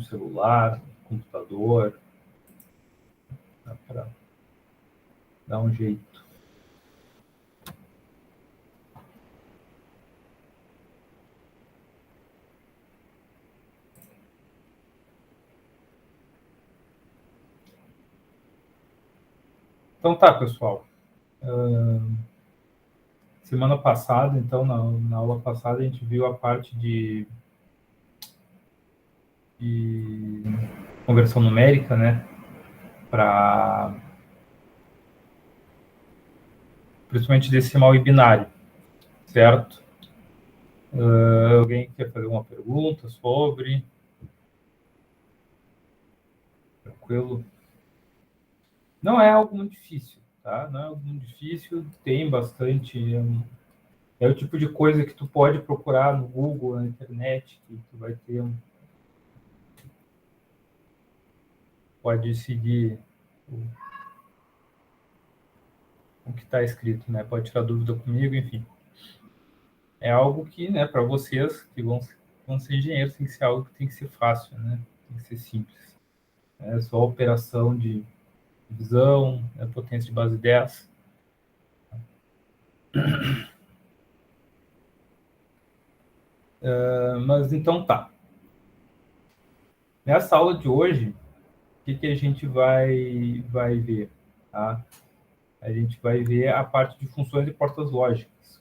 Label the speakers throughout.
Speaker 1: celular, no computador. Dá para dar um jeito. Então tá, pessoal. Semana passada, então, na aula passada, a gente viu a parte de conversão numérica, né? Principalmente decimal e binário, certo? Alguém quer fazer uma pergunta sobre? Tranquilo? Não é algo muito difícil, tá? Não é algo muito difícil, tem bastante... É o tipo de coisa que tu pode procurar no Google, na internet, que tu vai ter pode seguir o que está escrito, né? Pode tirar dúvida comigo, enfim. É algo que, né, para vocês que vão ser engenheiros, tem que ser algo que tem que ser fácil, né? Tem que ser simples. É só operação de divisão, né, potência de base 10. Mas então tá. Nessa aula de hoje, o que a gente vai ver? Tá? A gente vai ver a parte de funções e portas lógicas,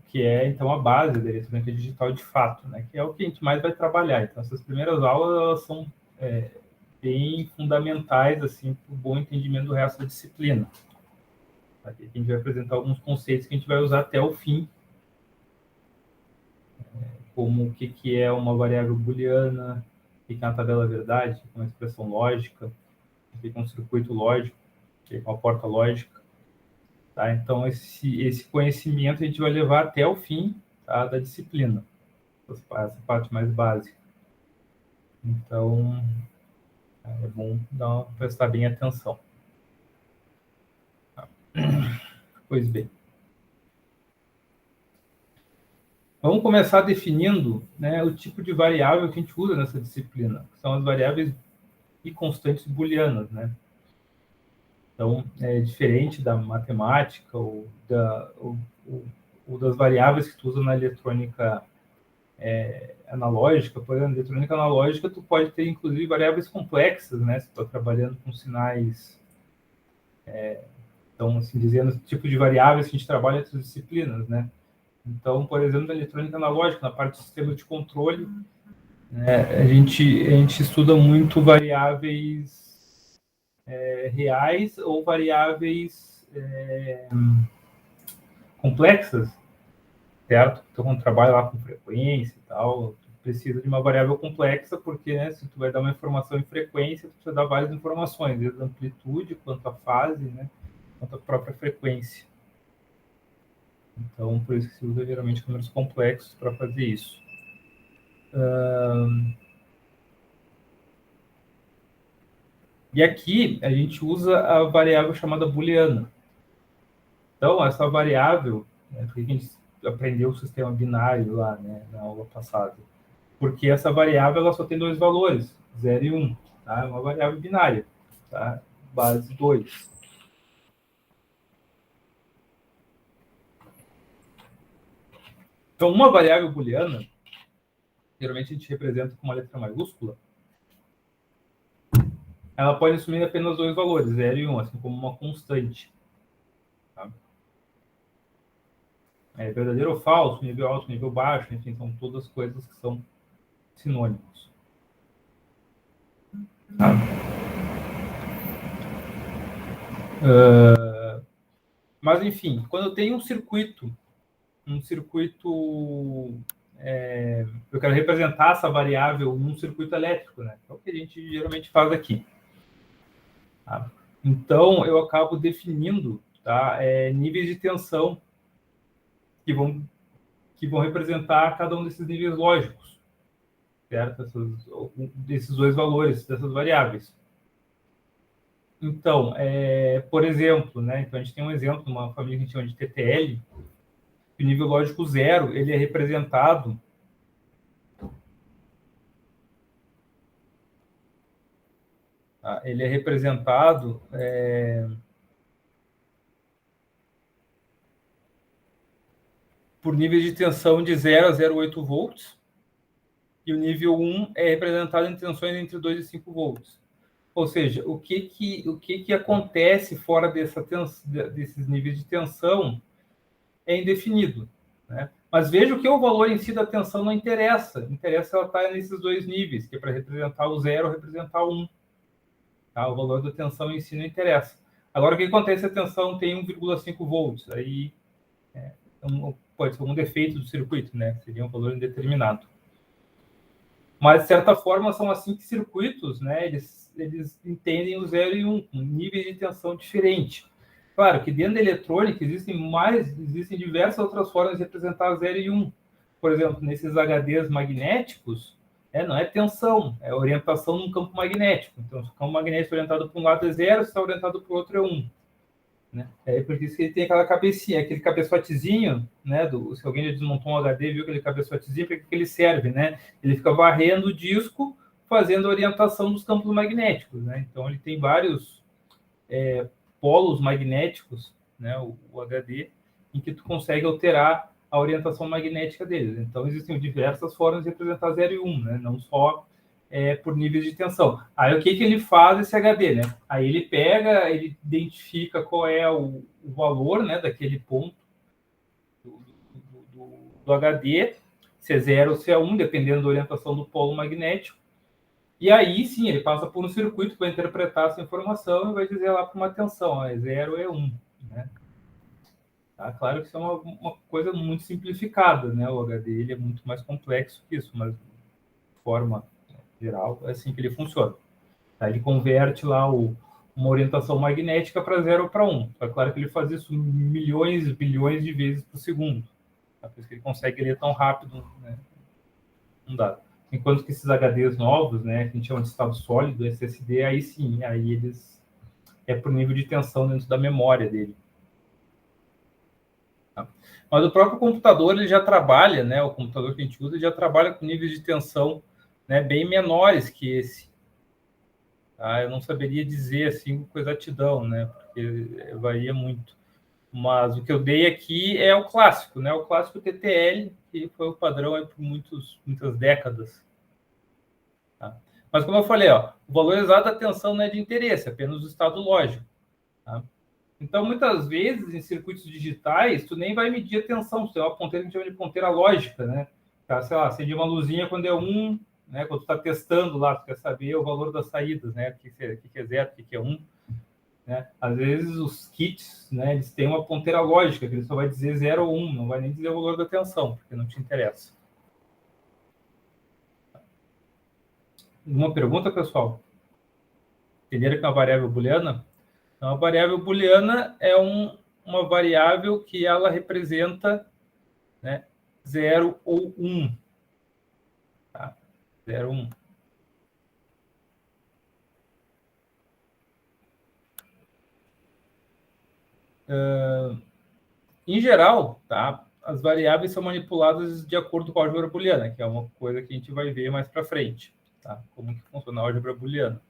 Speaker 1: que é, então, a base da eletrônica digital de fato, né? Que é o que a gente mais vai trabalhar. Então, essas primeiras aulas, elas são bem fundamentais, assim, para o bom entendimento do resto da disciplina. Aqui a gente vai apresentar alguns conceitos que a gente vai usar até o fim, como o que é uma variável booleana, o que é uma tabela verdade, o que é uma expressão lógica, o que é um circuito lógico, o que é uma porta lógica. Tá? Então, esse conhecimento a gente vai levar até o fim, tá, da disciplina, essa parte mais básica. Então, é bom prestar bem atenção. Tá? Pois bem. Vamos começar definindo, né, o tipo de variável que a gente usa nessa disciplina, que são as variáveis e constantes booleanas, né? Então, é diferente da matemática ou das variáveis que tu usa na eletrônica analógica. Por exemplo, na eletrônica analógica, tu pode ter, inclusive, variáveis complexas, né? Se tu está trabalhando com sinais... então, assim, dizendo o tipo de variáveis que a gente trabalha nessas disciplinas, né? Então, por exemplo, na eletrônica analógica, na parte de sistema de controle, né, a gente estuda muito variáveis reais ou variáveis complexas, certo? Então, quando trabalha lá com frequência e tal, tu precisa de uma variável complexa, porque, né, se tu vai dar uma informação em frequência, tu precisa dar várias informações, desde a amplitude, quanto a fase, né, quanto a própria frequência. Então, por isso que se usa geralmente números complexos para fazer isso. E aqui a gente usa a variável chamada booleana. Então, essa variável, né, porque a gente aprendeu o sistema binário lá, né, na aula passada, porque essa variável ela só tem dois valores, 0 e 1. Tá? É uma variável binária, tá? Base 2. Então, uma variável booleana, geralmente a gente representa com uma letra maiúscula, ela pode assumir apenas dois valores, 0 e 1, assim como uma constante. Tá? É verdadeiro ou falso, nível alto, nível baixo, enfim, são todas coisas que são sinônimos. Tá? Mas, enfim, quando eu tenho um circuito, eu quero representar essa variável num circuito elétrico, né? É o que a gente geralmente faz aqui. Tá? Então, eu acabo definindo, tá, níveis de tensão que vão representar cada um desses níveis lógicos, certo? Desses dois valores, dessas variáveis. Então, por exemplo, né? Então, a gente tem um exemplo, uma família que a gente chama de TTL, que o nível lógico 0, ele é representado tá? Ele é representado por níveis de tensão de 0 a 0,8 volts, e o nível 1 é representado em tensões entre 2 e 5 volts. Ou seja, o que acontece fora desses níveis de tensão é indefinido, né? Mas veja que o valor em si da tensão não interessa. Interessa ela estar nesses dois níveis, que é para representar o 0 ou representar o 1. Tá? O valor da tensão em si não interessa. Agora, o que acontece se a tensão tem 1,5 volts? Aí pode ser um defeito do circuito, né? Seria um valor indeterminado. Mas, de certa forma, são assim que circuitos, né? Eles entendem o 0 e 1, com níveis de tensão diferentes. Claro que dentro da eletrônica existem diversas outras formas de representar 0 e 1. Por exemplo, nesses HDs magnéticos, não é tensão, é orientação num campo magnético. Então, se o campo magnético orientado para um lado é 0, se está orientado para o outro é 1. Né? É por isso que ele tem aquela cabecinha, aquele cabeçotezinho, né? Se alguém já desmontou um HD, viu aquele cabeçotezinho, para que ele serve, né? Ele fica varrendo o disco, fazendo a orientação dos campos magnéticos, né? Então ele tem vários polos magnéticos, né? O HD, em que tu consegue alterar a orientação magnética deles. Então existem diversas formas de representar 0 e 1, né? Não só por níveis de tensão. Aí o que ele faz esse HD, né? Aí ele pega, ele identifica qual é o valor, né, daquele ponto do HD, se é 0 ou se é 1, dependendo da orientação do polo magnético. E aí sim, ele passa por um circuito para interpretar essa informação e vai dizer lá para uma tensão, é 0 ou é 1, né? Tá? Claro que isso é uma coisa muito simplificada, né? O HD ele é muito mais complexo que isso, mas de forma geral é assim que ele funciona. Tá? Ele converte lá uma orientação magnética para 0 ou para 1. É claro que ele faz isso milhões, bilhões de vezes por segundo. Tá? Por isso que ele consegue ler tão rápido, né? Um dado. Enquanto que esses HDs novos, né, que a gente chama de estado sólido, SSD, aí sim, aí eles por nível de tensão dentro da memória dele. Tá? Mas o próprio computador ele já trabalha, né, o computador que a gente usa já trabalha com níveis de tensão, né, bem menores que esse. Tá? Eu não saberia dizer assim com exatidão, né, porque varia muito. Mas o que eu dei aqui é o clássico, né, o clássico TTL, que foi o padrão aí por muitas décadas. Tá? Mas como eu falei, ó, o valor exato da tensão não é de interesse, é apenas o estado lógico. Tá? Então, muitas vezes, em circuitos digitais, tu nem vai medir a tensão, você tem uma ponteira que a gente chama de ponteira lógica, né? Tá, sei lá, acende uma luzinha quando é 1, né? Quando tu está testando lá, tu quer saber o valor das saídas, né? O que é 0, o que é 1. Né? Às vezes, os kits, né, eles têm uma ponteira lógica, que ele só vai dizer 0 ou 1, não vai nem dizer o valor da tensão, porque não te interessa. Uma pergunta, pessoal? Entenderam que é uma variável booleana? Então, a variável booleana é uma variável que ela representa, né, 0 ou 1. Tá? 0, 1. Em geral, tá, as variáveis são manipuladas de acordo com a álgebra booleana, que é uma coisa que a gente vai ver mais para frente. Tá? Como que funciona a álgebra booleana.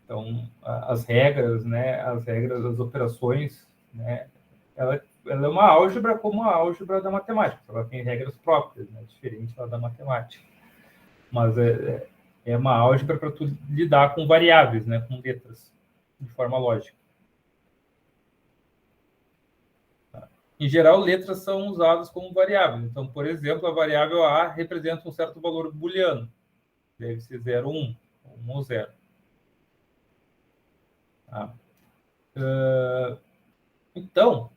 Speaker 1: Então, as regras, né, das operações, né, ela é uma álgebra como a álgebra da matemática. Ela tem regras próprias, né, diferente da matemática. Mas é uma álgebra para tu lidar com variáveis, né, com letras, de forma lógica. Tá? Em geral, letras são usadas como variáveis. Então, por exemplo, a variável A representa um certo valor booleano. Deve ser 0, 1, 1 ou 0. Tá? Então,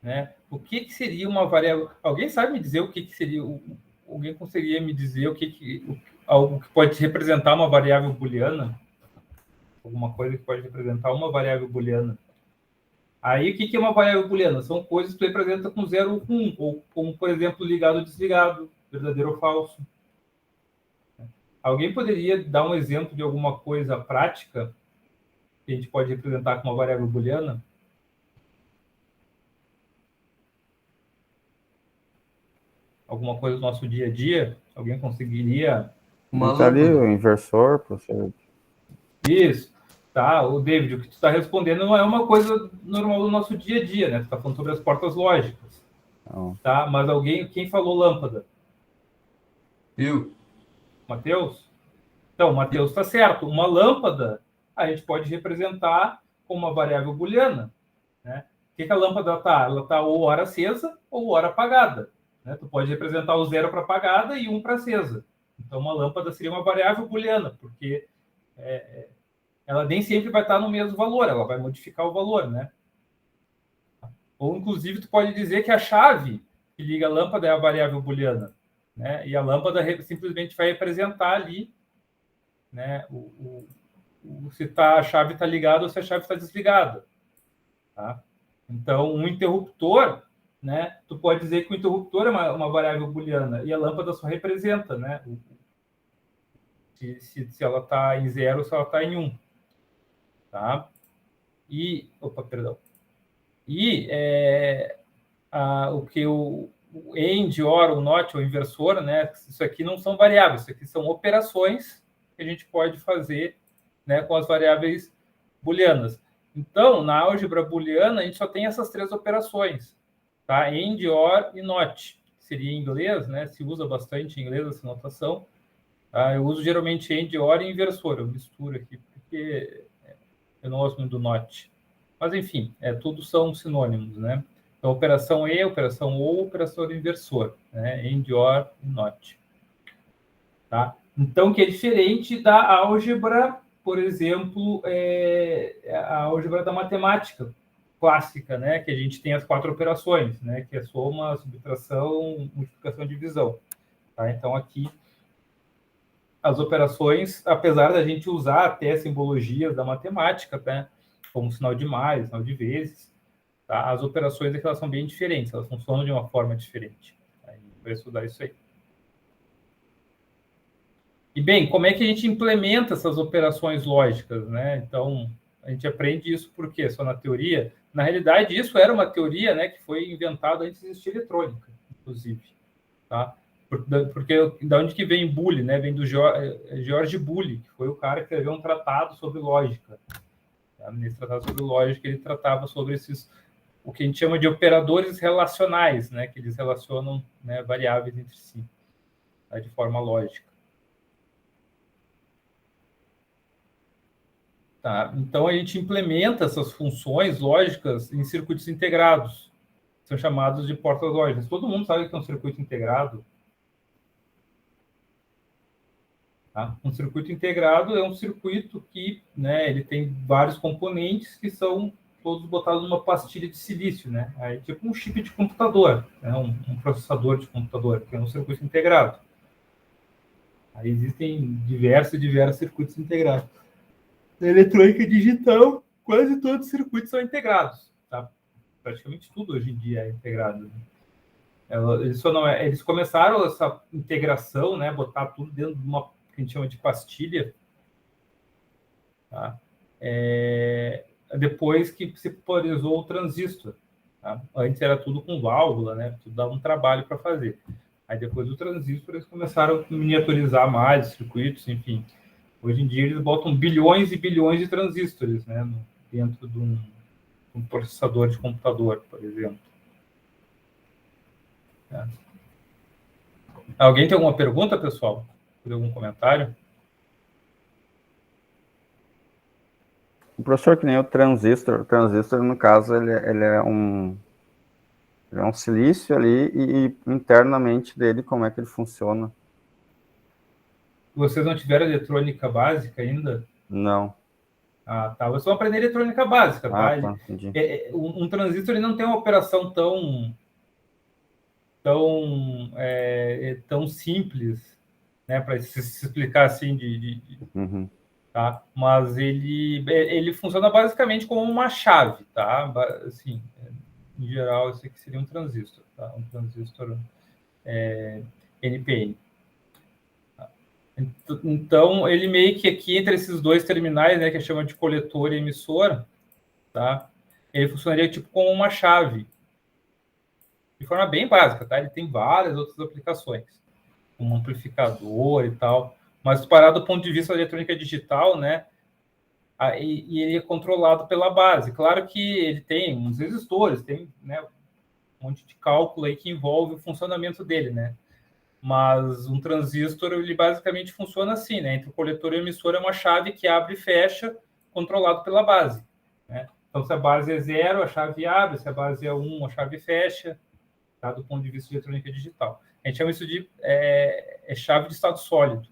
Speaker 1: né, o que seria uma variável? Alguém sabe me dizer o que seria? Alguém conseguiria me dizer algo que pode representar uma variável booleana? Alguma coisa que pode representar uma variável booleana? Aí, o que é uma variável booleana? São coisas que tu representa com 0 ou 1, ou como, por exemplo, ligado ou desligado, verdadeiro ou falso. Alguém poderia dar um exemplo de alguma coisa prática que a gente pode representar com uma variável booleana? Alguma coisa do nosso dia a dia? Alguém conseguiria
Speaker 2: Não tá ali o inversor, professor.
Speaker 1: Isso. Tá, o David, o que tu está respondendo não é uma coisa normal do nosso dia a dia, né? Tu está falando sobre as portas lógicas.
Speaker 2: Não.
Speaker 1: Tá? Mas quem falou lâmpada?
Speaker 3: Eu.
Speaker 1: Matheus? Então, Matheus está certo. Uma lâmpada a gente pode representar como uma variável booleana. Né? O que a lâmpada está? Ela está ou hora acesa ou hora apagada. Né? Tu pode representar o 0 para apagada e 1 para acesa. Então, uma lâmpada seria uma variável booleana, porque ela nem sempre vai estar no mesmo valor, ela vai modificar o valor, né? Ou, inclusive, tu pode dizer que a chave que liga a lâmpada é a variável booleana, né? E a lâmpada simplesmente vai representar ali, né? Se a chave está ligada ou se a chave está desligada, tá? Então, um interruptor, né? Tu pode dizer que o interruptor é uma variável booleana e a lâmpada só representa, né? Se ela está em 0 ou se ela está em 1. Tá? Perdão. E o que o AND, OR, o NOT, o inversor, né? Isso aqui não são variáveis, isso aqui são operações que a gente pode fazer, né, com as variáveis booleanas. Então, na álgebra booleana, a gente só tem essas três operações, tá? AND, OR e NOT. Seria em inglês, né? Se usa bastante em inglês essa notação. Tá? Eu uso geralmente AND, OR e inversor. Eu misturo aqui, porque eu não gosto muito do NOT. Mas, enfim, tudo são sinônimos, né? Então, operação E, operação OU, operação inversor, né? AND, OR e NOT. Tá? Então, que é diferente da álgebra, por exemplo, a álgebra da matemática clássica, né? Que a gente tem as 4 operações, né? Que é soma, subtração, multiplicação e divisão. Tá? Então, aqui, as operações, apesar da gente usar até simbologias da matemática, né? Como sinal de mais, sinal de vezes, tá? As operações é que elas são bem diferentes, elas funcionam de uma forma diferente. Tá? A gente vai estudar isso aí. E, bem, como é que a gente implementa essas operações lógicas, né? Então, a gente aprende isso por quê? Só na teoria? Na realidade, isso era uma teoria, né, que foi inventada antes de existir eletrônica, inclusive. Tá? Porque da onde que vem Boole, né? Vem do George Boole, que foi o cara que escreveu um tratado sobre lógica. Nesse tratado sobre lógica, ele tratava sobre o que a gente chama de operadores relacionais, né? Que eles relacionam, né, variáveis entre si, tá? De forma lógica. Tá? Então, a gente implementa essas funções lógicas em circuitos integrados. São chamados de portas lógicas. Todo mundo sabe que é um circuito integrado. Tá? Um circuito integrado é um circuito que, né, ele tem vários componentes que são todos botados numa pastilha de silício, né? Aí, tipo um chip de computador, né? um processador de computador, que é um circuito integrado. Aí existem diversos circuitos integrados. Na eletrônica digital, quase todos os circuitos são integrados. Tá? Praticamente tudo hoje em dia é integrado. Né? Eles começaram essa integração, né? Botar tudo dentro de uma que a gente chama de pastilha, tá? Depois que se popularizou o transistor. Tá? Antes era tudo com válvula, né? Tudo dava um trabalho para fazer. Aí depois do transistor eles começaram a miniaturizar mais os circuitos, enfim. Hoje em dia eles botam bilhões e bilhões de transistores, né? Dentro de um processador de computador, por exemplo. Alguém tem alguma pergunta, pessoal? Algum comentário?
Speaker 2: O professor, que nem o transistor, no caso, ele é um silício ali e internamente dele, como é que ele funciona?
Speaker 1: Vocês não tiveram eletrônica básica ainda?
Speaker 2: Não.
Speaker 1: Ah, tá. Vocês vão aprender eletrônica básica, tá?
Speaker 2: Tá, entendi.
Speaker 1: Um transistor ele não tem uma operação tão simples, né, para se explicar assim
Speaker 2: Uhum.
Speaker 1: Tá? Mas ele funciona basicamente como uma chave, tá? Assim, em geral, esse aqui seria um transistor, tá? Um transistor NPN. Tá? Então, ele meio que aqui entre esses dois terminais, né, que chama de coletor e emissor, tá? Ele funcionaria tipo como uma chave, de forma bem básica, tá? Ele tem várias outras aplicações, como amplificador e tal, Mas parar do ponto de vista da eletrônica digital, né? E ele é controlado pela base. Claro que ele tem uns resistores, tem, né, um monte de cálculo aí que envolve o funcionamento dele, né? Mas um transistor, ele basicamente funciona assim, né? Entre o coletor e o emissor é uma chave que abre e fecha, controlado pela base, né? Então, se a base é 0, a chave abre, se a base é 1, a chave fecha, tá? Do ponto de vista de eletrônica digital. A gente chama isso de chave de estado sólido.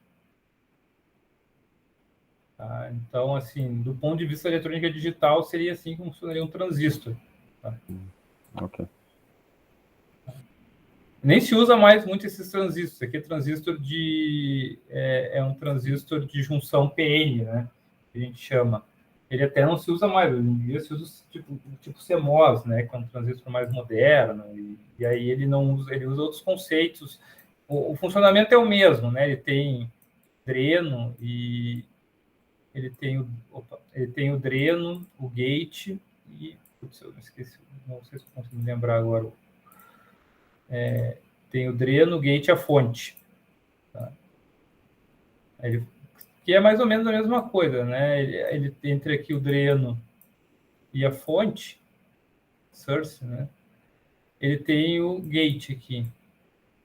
Speaker 1: Tá? Então, assim, do ponto de vista da eletrônica digital, seria assim que funcionaria um transistor. Tá?
Speaker 2: Ok.
Speaker 1: Nem se usa mais muito esses transistores. Aqui transistor é um transistor de junção PN, né? Que a gente chama. Ele até não se usa mais. Hoje em dia se usa tipo CMOS, né? Que é um transistor mais moderno. E aí ele não usa, ele usa outros conceitos. O funcionamento é o mesmo, né? Ele tem dreno e ele tem o dreno, o gate e... Putz, eu esqueci, não sei se eu consigo me lembrar agora. Tem o dreno, o gate e a fonte. Tá? Que é mais ou menos a mesma coisa, né? Ele entre aqui o dreno e a fonte, source, né? Ele tem o gate aqui,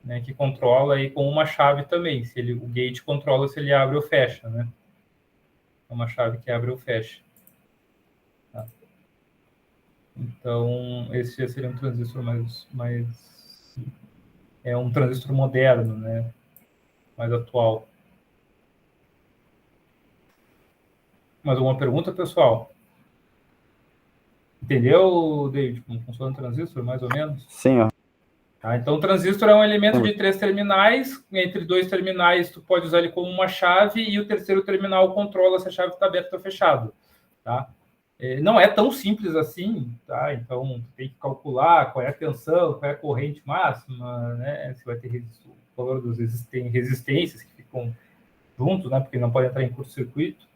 Speaker 1: né? Que controla aí com uma chave também. O gate controla se ele abre ou fecha, né? É uma chave que abre ou fecha. Tá? Então, esse já seria um transistor é um transistor moderno, né? Mais atual. Mais alguma pergunta, pessoal? Entendeu, David, como funciona o transistor, mais ou menos?
Speaker 2: Sim, ó.
Speaker 1: Tá, então, o transistor é um elemento de 3 terminais. Entre 2 terminais, tu pode usar ele como uma chave e o terceiro terminal controla se a chave está aberta ou fechada. Tá? Não é tão simples assim, tá? Então, tem que calcular qual é a tensão, qual é a corrente máxima, né? Se vai ter o valor dos resistências que ficam juntos, né? Porque não pode entrar em curto-circuito.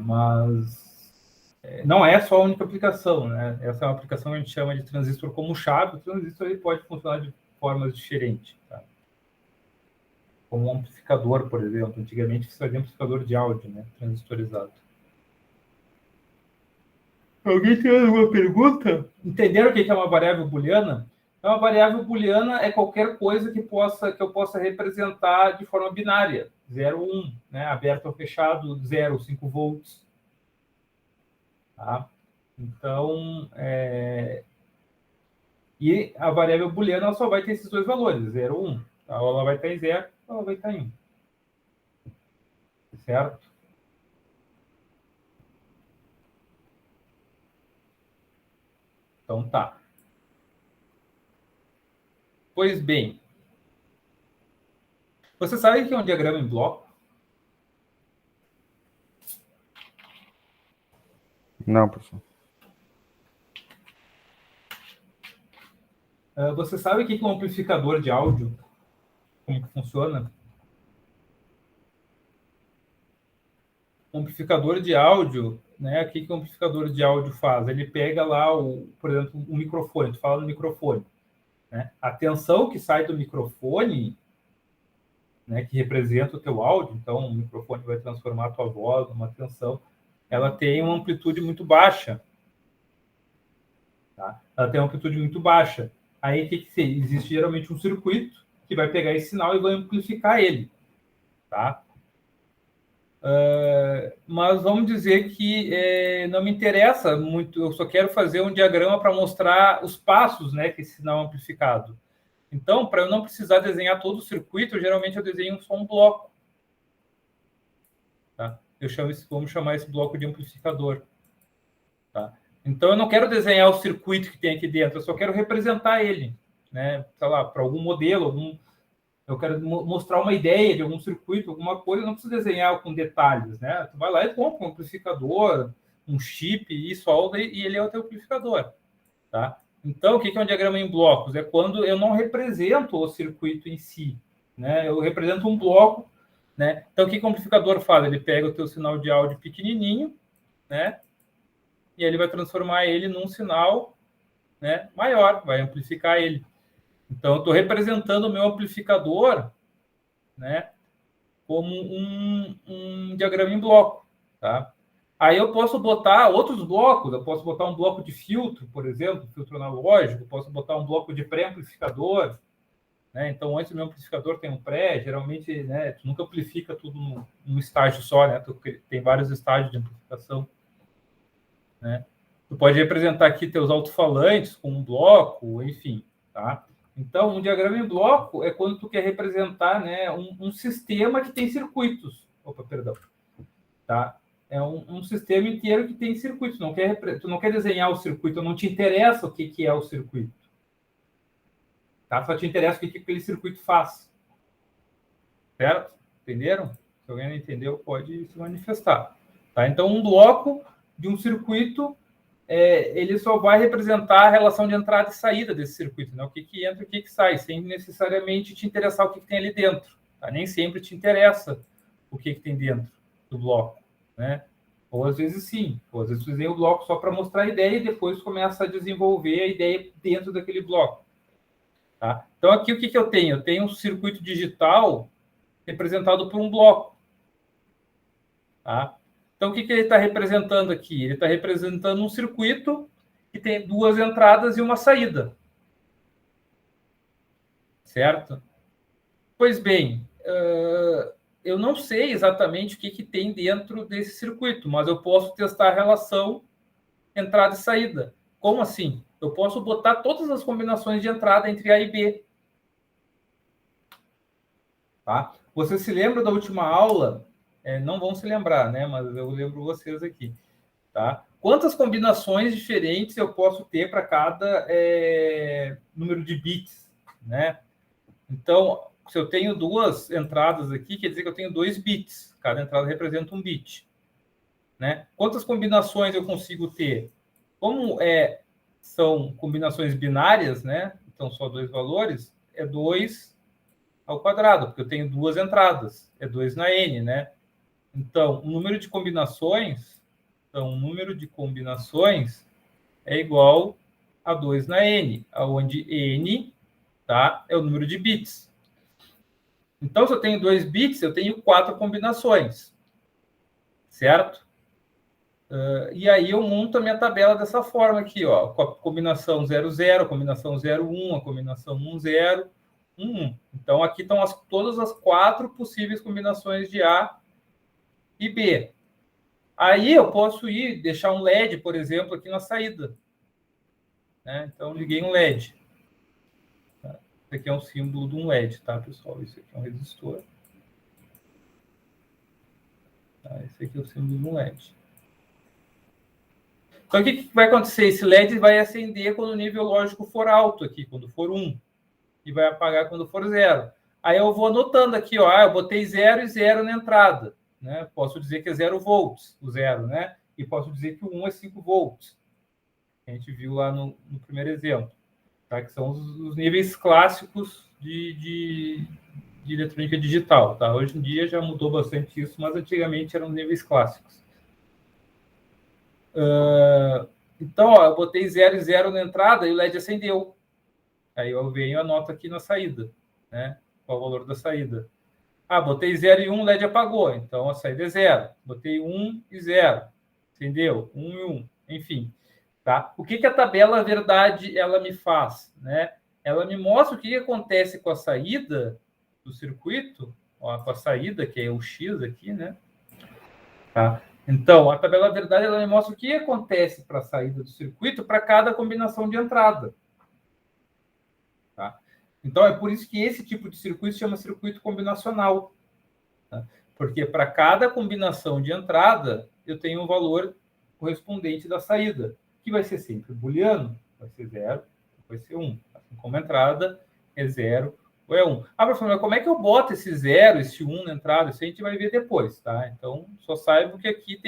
Speaker 1: Mas não é só a única aplicação, né? Essa é uma aplicação que a gente chama de transistor como chave. O transistor ele pode funcionar de formas diferentes, tá? Como um amplificador, por exemplo. Antigamente se fazia amplificador de áudio, né? Transistorizado. Alguém tem alguma pergunta? Entenderam o que é uma variável booleana? Então, uma variável booleana é qualquer coisa que eu possa representar de forma binária. 0 ou 1, né? Aberto ou fechado, 0 ou 5 volts. Tá? Então, e a variável booleana ela só vai ter esses dois valores, 0 ou 1. Tá? Ou ela vai estar em 0, ou ela vai estar em 1. Certo? Então, tá. Pois bem. Você sabe o que é um diagrama em bloco?
Speaker 2: Não, professor.
Speaker 1: Você sabe o que é um amplificador de áudio? Como que funciona? Um amplificador de áudio, né? O que o amplificador de áudio faz? Ele pega lá, por exemplo, um microfone. Tu fala no microfone, né? A tensão que sai do microfone, né, que representa o teu áudio, então o microfone vai transformar a tua voz numa tensão, ela tem uma amplitude muito baixa. Tá? Ela tem uma amplitude muito baixa. Aí o que existe geralmente um circuito que vai pegar esse sinal e vai amplificar ele. Tá? Mas vamos dizer que não me interessa muito, eu só quero fazer um diagrama para mostrar os passos, né, que esse sinal é amplificado. Então, para eu não precisar desenhar todo o circuito, geralmente eu desenho só um bloco. Tá? Vamos chamar esse bloco de amplificador. Tá? Então, eu não quero desenhar o circuito que tem aqui dentro, eu só quero representar ele. Né? Sei lá, para algum modelo, eu quero mostrar uma ideia de algum circuito, alguma coisa, eu não preciso desenhar com detalhes. Né? Tu vai lá e compra um amplificador, um chip, e solda, e ele é o teu amplificador. Tá? Então, o que é um diagrama em blocos? É quando eu não represento o circuito em si, né? Eu represento um bloco, né? Então, o que o amplificador faz? Ele pega o teu sinal de áudio pequenininho, né? E ele vai transformar ele num sinal, né, maior, vai amplificar ele. Então, eu estou representando o meu amplificador né, como um diagrama em bloco, tá? Aí eu posso botar outros blocos, eu posso botar um bloco de filtro, por exemplo, filtro analógico, posso botar um bloco de pré-amplificador, né? Então, antes do meu amplificador tem um pré, geralmente, né, tu nunca amplifica tudo num estágio só, né? Tu tem vários estágios de amplificação, né? Tu pode representar aqui teus alto-falantes com um bloco, enfim, tá? Então, um diagrama em bloco é quando tu quer representar, né, um sistema que tem circuitos. Opa, perdão. Tá? É um sistema inteiro que tem circuitos. Tu não quer desenhar o circuito, não te interessa o que é o circuito. Tá? Só te interessa o que aquele circuito faz. Certo? Entenderam? Se alguém não entendeu, pode se manifestar. Tá? Então, um bloco de um circuito, ele só vai representar a relação de entrada e saída desse circuito, né? O que entra e o que sai, sem necessariamente te interessar o que tem ali dentro. Tá? Nem sempre te interessa o que tem dentro do bloco, né? Ou às vezes sim, ou às vezes tu desenha o bloco só para mostrar a ideia e depois começa a desenvolver a ideia dentro daquele bloco. Tá? Então aqui o que eu tenho? Eu tenho um circuito digital representado por um bloco. Tá? Então o que ele está representando aqui? Ele está representando um circuito que tem duas entradas e uma saída. Certo? Pois bem, eu não sei exatamente o que tem dentro desse circuito, mas eu posso testar a relação entrada e saída. Como assim? Eu posso botar todas as combinações de entrada entre A e B. Tá? Você se lembra da última aula? Não vão se lembrar, né? Mas eu lembro vocês aqui. Tá? Quantas combinações diferentes eu posso ter para cada número de bits, né? Então, se eu tenho duas entradas aqui, quer dizer que eu tenho 2 bits. Cada entrada representa um bit. Né? Quantas combinações eu consigo ter? Como são combinações binárias, né? Então, só 2 valores, é 2 ao quadrado, porque eu tenho 2 entradas. É 2 na n, né? Então, o número de combinações, é igual a 2 na n, onde n, tá, é o número de bits. Então, se eu tenho 2 bits, eu tenho 4 combinações. Certo? E aí eu monto a minha tabela dessa forma aqui, ó, com a combinação 00, a combinação 01, a combinação 10, 11. Então, aqui estão todas as 4 possíveis combinações de A e B. Aí eu posso deixar um LED, por exemplo, aqui na saída. Né? Então, liguei um LED. Esse aqui é um símbolo de um LED, tá, pessoal? Isso aqui é um resistor. Tá? Esse aqui é o símbolo de um LED. Então, o que vai acontecer? Esse LED vai acender quando o nível lógico for alto aqui, quando for 1. E vai apagar quando for 0. Aí eu vou anotando aqui, ó, eu botei 0 e 0 na entrada. Né? Posso dizer que é 0 volts, o 0, né? E posso dizer que o 1 é 5 volts. A gente viu lá no primeiro exemplo. Tá? Que são os níveis clássicos de eletrônica digital. Tá? Hoje em dia já mudou bastante isso, mas antigamente eram níveis clássicos. Então, ó, eu botei 0 e 0 na entrada e o LED acendeu. Aí eu venho e anoto aqui na saída, né? Qual o valor da saída. Botei 0 e 1, o LED apagou. Então, a saída é 0. Botei 1 e 0. Acendeu? 1 e 1. Enfim. Tá? O que a tabela verdade ela me faz? Né? Ela me mostra o que acontece com a saída do circuito. Ó, com a saída, que é o X aqui, né? Tá? Então, a tabela verdade ela me mostra o que acontece para a saída do circuito para cada combinação de entrada. Tá? Então, é por isso que esse tipo de circuito se chama circuito combinacional. Tá? Porque para cada combinação de entrada, eu tenho um valor correspondente da saída, que vai ser sempre booleano, vai ser 0, vai ser 1. Assim como a entrada é 0 ou é 1. Professor, mas como é que eu boto esse 0, esse 1 na entrada? Isso a gente vai ver depois, tá? Então, só saiba que aqui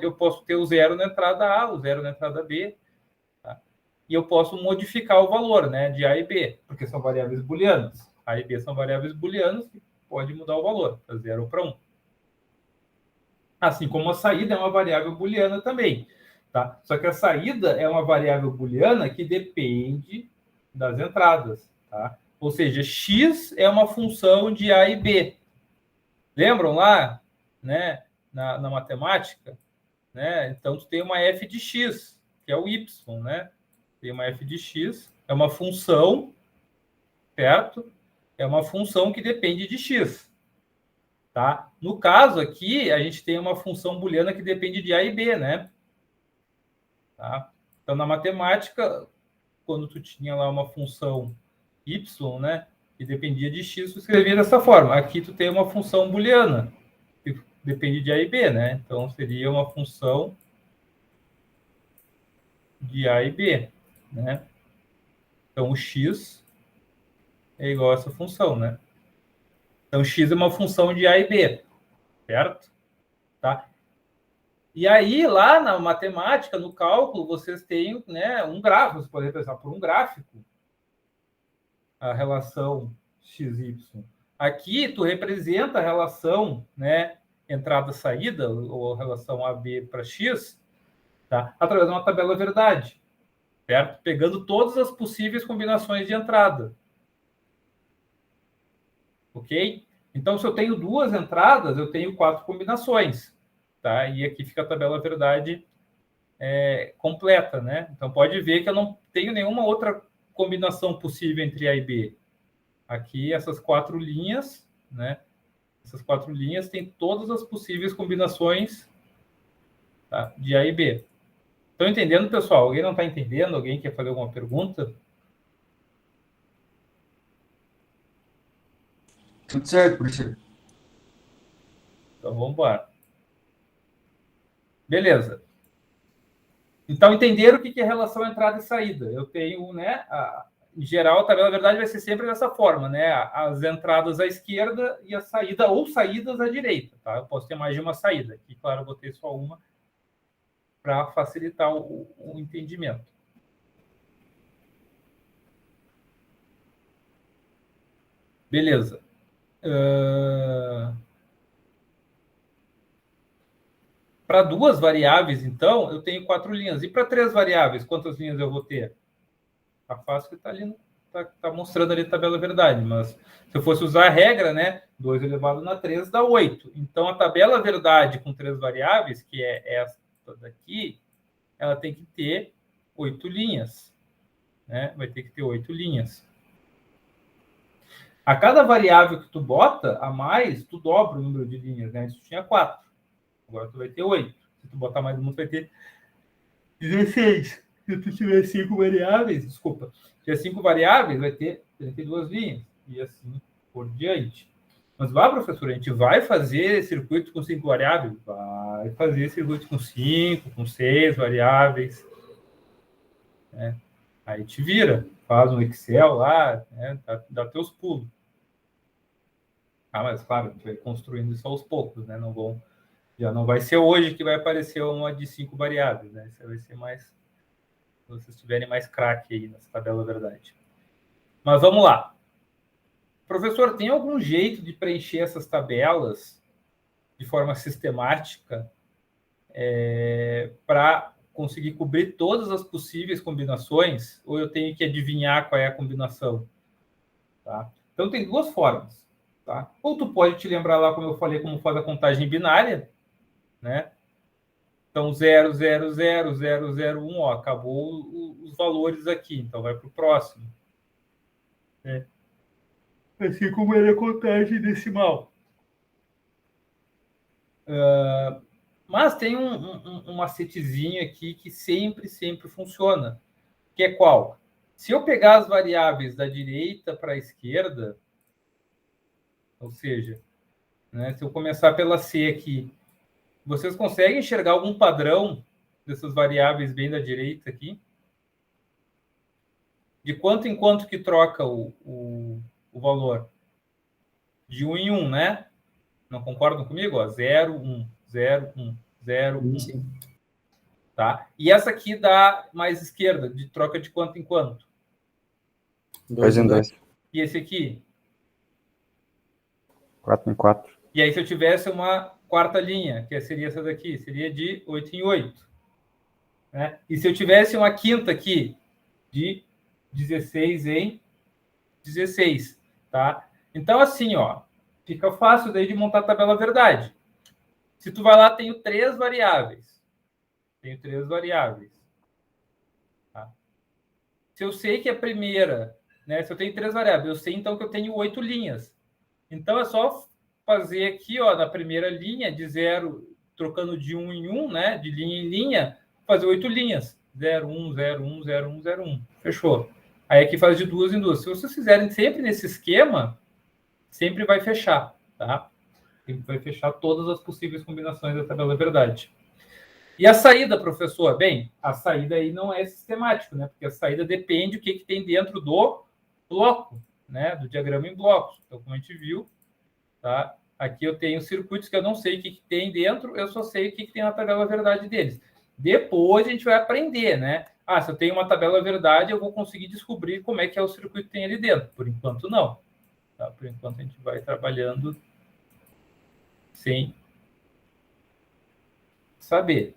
Speaker 1: eu posso ter o 0 na entrada A, o 0 na entrada B, tá? E eu posso modificar o valor, né, de A e B, porque são variáveis booleanas. A e B são variáveis booleanas que pode mudar o valor, para 0 ou para 1. Assim como a saída é uma variável booleana também. Tá? Só que a saída é uma variável booleana que depende das entradas. Tá? Ou seja, x é uma função de A e B. Lembram lá, né, na matemática? Né? Então, tu tem uma f de x, que é o y, né? Tem uma f de x, é uma função, certo? É uma função que depende de x. Tá? No caso aqui, a gente tem uma função booleana que depende de a e b, né? Tá? Então, na matemática, quando tu tinha lá uma função y, né, que dependia de x, tu escrevia dessa forma. Aqui tu tem uma função booleana que depende de a e b, né? Então, seria uma função de a e b, né? Então, o x é igual a essa função, né? Então, x é uma função de a e b, certo? Tá? E aí, lá na matemática, no cálculo, vocês têm, né, um gráfico, você pode representar por um gráfico a relação xy. Aqui, tu representa a relação, né, entrada-saída, ou a relação AB para x, tá? Através de uma tabela verdade, certo? Pegando todas as possíveis combinações de entrada. Ok? Então, se eu tenho duas entradas, eu tenho 4 combinações, tá? E aqui fica a tabela verdade completa, né? Então, pode ver que eu não tenho nenhuma outra combinação possível entre A e B. Aqui, essas 4 linhas, né? Essas 4 linhas têm todas as possíveis combinações, tá, de A e B. Estão entendendo, pessoal? Alguém não está entendendo? Alguém quer fazer alguma pergunta?
Speaker 3: Tudo certo, professor.
Speaker 1: Então, vamos embora. Beleza. Então, entenderam o que é relação entrada e saída. Eu tenho, né, em geral, a tabela verdade vai ser sempre dessa forma, né? As entradas à esquerda e a saída, ou saídas à direita, tá? Eu posso ter mais de uma saída. Aqui, claro, eu vou ter só uma para facilitar o entendimento. Beleza. Para 2 variáveis, então, eu tenho 4 linhas. E para 3 variáveis, quantas linhas eu vou ter? Tá fácil que está ali, tá mostrando ali a tabela verdade, mas se eu fosse usar a regra, né, 2 elevado na 3 dá 8. Então, a tabela verdade com 3 variáveis, que é essa daqui, ela tem que ter 8 linhas. Né? Vai ter que ter 8 linhas. A cada variável que tu bota a mais, tu dobra o número de linhas, né? Isso tinha 4. Agora tu vai ter 8. Se tu botar mais um, tu vai ter 16. Se tu tiver 5 variáveis, desculpa, se tiver 5 variáveis, vai ter 32 linhas. E assim por diante. Mas vai, professor, a gente vai fazer circuito com 5 variáveis? Vai fazer circuito com 5, com 6 variáveis. Né? Aí te vira, faz um Excel lá, né? Dá teus pulos. Ah, mas claro, a gente vai construindo isso aos poucos, né? Já não vai ser hoje que vai aparecer uma de 5 variáveis, né? Isso vai ser mais, se vocês tiverem mais craque aí nessa tabela verdade. Mas vamos lá. Professor, tem algum jeito de preencher essas tabelas de forma sistemática para conseguir cobrir todas as possíveis combinações? Ou eu tenho que adivinhar qual é a combinação? Tá? Então, tem 2 formas. Tá? Ou tu pode te lembrar lá, como eu falei, como faz a contagem binária, né? Então, 0, 0, 0, 0, 0, 1, ó, acabou os valores aqui, então vai para o próximo. Assim como era a contagem decimal. Mas tem um macetezinho aqui que sempre funciona, que é qual? Se eu pegar as variáveis da direita para a esquerda, ou seja, né, se eu começar pela C aqui, vocês conseguem enxergar algum padrão dessas variáveis bem da direita aqui? De quanto em quanto que troca o valor? De 1 em 1, né? Não concordam comigo? 0, 1, 0, 1, 0, 1.
Speaker 3: Sim.
Speaker 1: Tá? E essa aqui dá mais esquerda, de troca de quanto em quanto?
Speaker 2: 2 em 2.
Speaker 1: E esse aqui?
Speaker 2: 4 em 4.
Speaker 1: E aí, se eu tivesse uma quarta linha, que seria essa daqui, seria de 8 em 8. Né? E se eu tivesse uma quinta aqui, de 16 em 16. Tá? Então, assim, ó, fica fácil daí de montar a tabela verdade. Se tu vai lá, tenho 3 variáveis. Tá? Se eu sei que a primeira, né? Se eu tenho 3 variáveis, eu sei então que eu tenho 8 linhas. Então é só fazer aqui, ó, na primeira linha, de 0, trocando de 1 em 1, né? De linha em linha, fazer 8 linhas. 0, 1, 0, 1, 0, 1, 0, 1. Fechou. Aí aqui faz de 2 em 2. Se vocês fizerem sempre nesse esquema, sempre vai fechar, tá? Sempre vai fechar todas as possíveis combinações da tabela verdade. E a saída, professor? Bem, a saída aí não é sistemático, né? Porque a saída depende do que tem dentro do bloco, né? Do diagrama em blocos. Então, como a gente viu, tá? Aqui eu tenho circuitos que eu não sei o que tem dentro, eu só sei o que tem na tabela verdade deles. Depois a gente vai aprender, né? Ah, se eu tenho uma tabela verdade, eu vou conseguir descobrir como é que é o circuito que tem ali dentro. Por enquanto, não. Tá? Por enquanto, a gente vai trabalhando sem saber.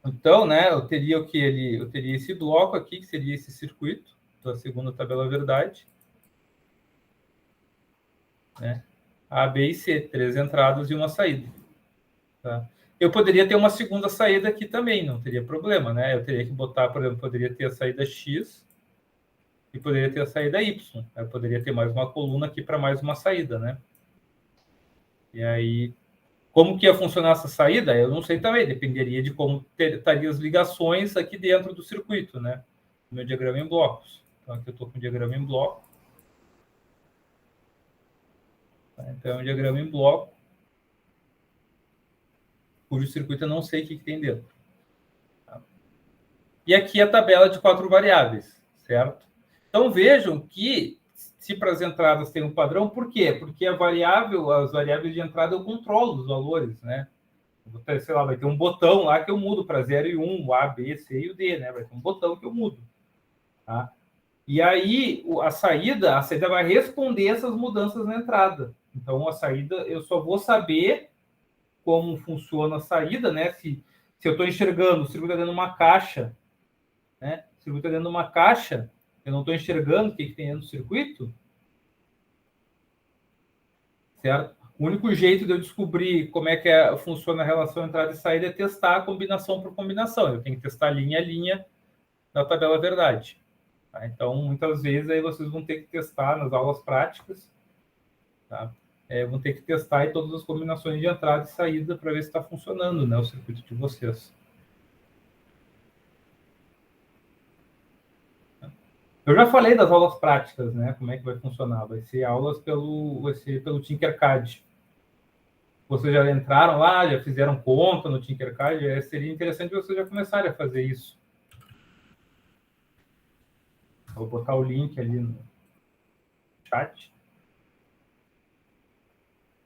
Speaker 1: Então, né, eu teria o que ele, eu teria esse bloco aqui, que seria esse circuito, da segunda tabela verdade, né? A, B e C, 3 entradas e uma saída. Tá? Eu poderia ter uma segunda saída aqui também, não teria problema, né? Eu teria que botar, por exemplo, poderia ter a saída X e poderia ter a saída Y. Eu poderia ter mais uma coluna aqui para mais uma saída, né? E aí, como que ia funcionar essa saída? Eu não sei também, dependeria de como estaria as ligações aqui dentro do circuito, né? O meu diagrama em blocos. Então, aqui eu estou com o diagrama em bloco. Então, é um diagrama em bloco, cujo circuito eu não sei o que tem dentro. Tá? E aqui a tabela de 4 variáveis, certo? Então, vejam que se para as entradas tem um padrão, por quê? Porque as variáveis de entrada eu controlo os valores, né? Sei lá, vai ter um botão lá que eu mudo para 0 e 1, o A, B, C e o D, né? Vai ter um botão que eu mudo. Tá? E aí, a saída vai responder essas mudanças na entrada. Então, a saída, eu só vou saber como funciona a saída, né? Se eu estou enxergando, o circuito está dentro de uma caixa, né? O circuito está dentro de uma caixa, eu não estou enxergando o que tem dentro do circuito, certo? O único jeito de eu descobrir como é que funciona a relação entrada e saída é testar a combinação por combinação. Eu tenho que testar linha a linha da tabela verdade. Tá? Então, muitas vezes, aí vocês vão ter que testar nas aulas práticas, tá? Vão ter que testar aí todas as combinações de entrada e saída para ver se está funcionando, né, o circuito de vocês. Eu já falei das aulas práticas, né? Como é que vai funcionar? Vai ser pelo Tinkercad. Vocês já entraram lá, já fizeram conta no Tinkercad? Seria interessante vocês já começarem a fazer isso. Vou botar o link ali no chat.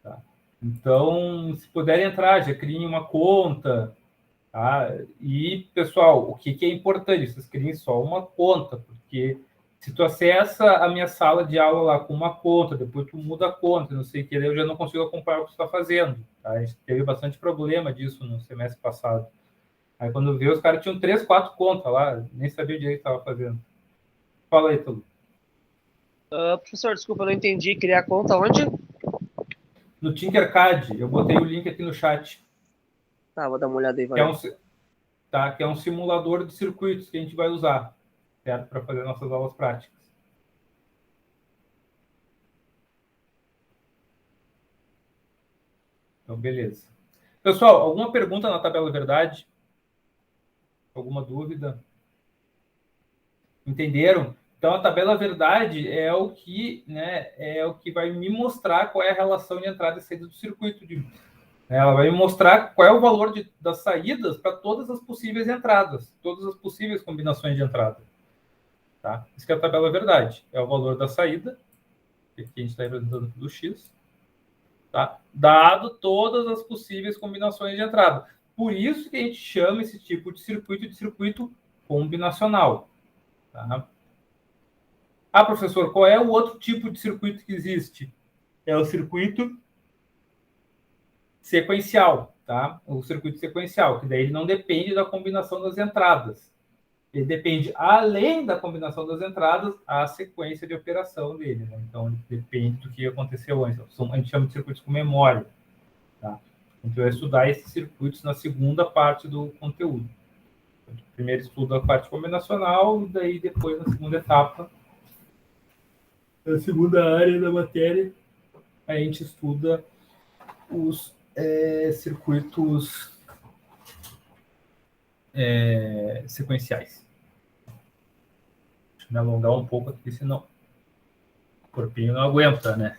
Speaker 1: Tá? Então, se puderem entrar, já criem uma conta. Tá? E, pessoal, o que é importante? Vocês criem só uma conta, porque se tu acessa a minha sala de aula lá com uma conta, depois tu muda a conta, não sei o que, eu já não consigo acompanhar o que tu está fazendo. Tá? A gente teve bastante problema disso no semestre passado. Aí, quando veio, os caras tinham 3, 4 contas lá, nem sabia o direito que estava fazendo. Fala aí, Tolu.
Speaker 4: Professor, desculpa, eu não entendi. Criar conta onde?
Speaker 1: No Tinkercad, eu botei o link aqui no chat.
Speaker 4: Tá, vou dar uma olhada aí.
Speaker 1: Que é um simulador de circuitos que a gente vai usar, certo? Para fazer nossas aulas práticas. Então, beleza. Pessoal, alguma pergunta na tabela verdade? Alguma dúvida? Entenderam? Então, a tabela verdade é o que, né, vai me mostrar qual é a relação de entrada e saída do circuito. Ela vai me mostrar qual é o valor das saídas para todas as possíveis entradas, todas as possíveis combinações de entrada. Tá? Isso que é a tabela verdade. É o valor da saída, que aqui a gente está representando pelo X, tá? Dado todas as possíveis combinações de entrada. Por isso que a gente chama esse tipo de circuito combinacional. Tá? Ah, professor, qual é o outro tipo de circuito que existe? É o circuito sequencial, tá? O circuito sequencial, que daí ele não depende da combinação das entradas. ele depende, além da combinação das entradas, a sequência de operação dele, né? Então, ele depende do que aconteceu antes. A gente chama de circuitos com memória, tá? A gente vai estudar esses circuitos na segunda parte do conteúdo. Primeiro estuda a parte combinacional, e daí depois, na segunda etapa, na segunda área da matéria, a gente estuda os circuitos sequenciais. Deixa eu me alongar um pouco aqui, senão o corpinho não aguenta, né?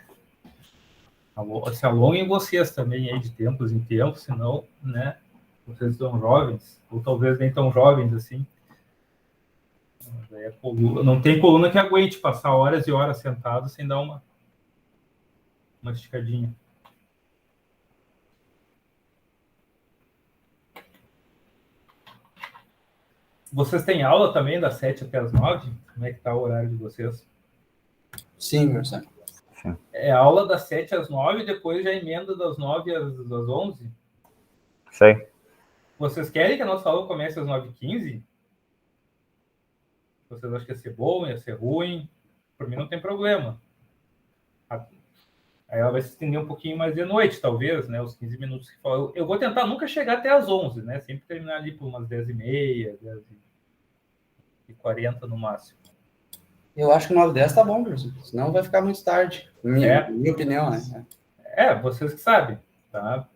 Speaker 1: Se alonguem vocês também aí de tempos em tempos, senão, né? Vocês são jovens, ou talvez nem tão jovens assim. Não tem coluna que aguente passar horas e horas sentado sem dar uma esticadinha. Vocês têm aula também das 7 até as 9? Como é que está o horário de vocês?
Speaker 3: Sim, professor.
Speaker 1: É aula das 7 às 9, depois já emenda das 9 às 11?
Speaker 2: Sei.
Speaker 1: Vocês querem que a nossa aula comece às 9h15? Vocês acham que ia ser bom, ia ser ruim? Por mim não tem problema. Aí ela vai se estender um pouquinho mais de noite, talvez, né? Os 15 minutos que falam. Eu vou tentar nunca chegar até às 11, né? Sempre terminar ali por umas 10h30, 10h40 no máximo.
Speaker 3: Eu acho que 9h10 tá bom, professor. Senão vai ficar muito tarde. Minha opinião, né?
Speaker 1: Vocês que sabem, tá?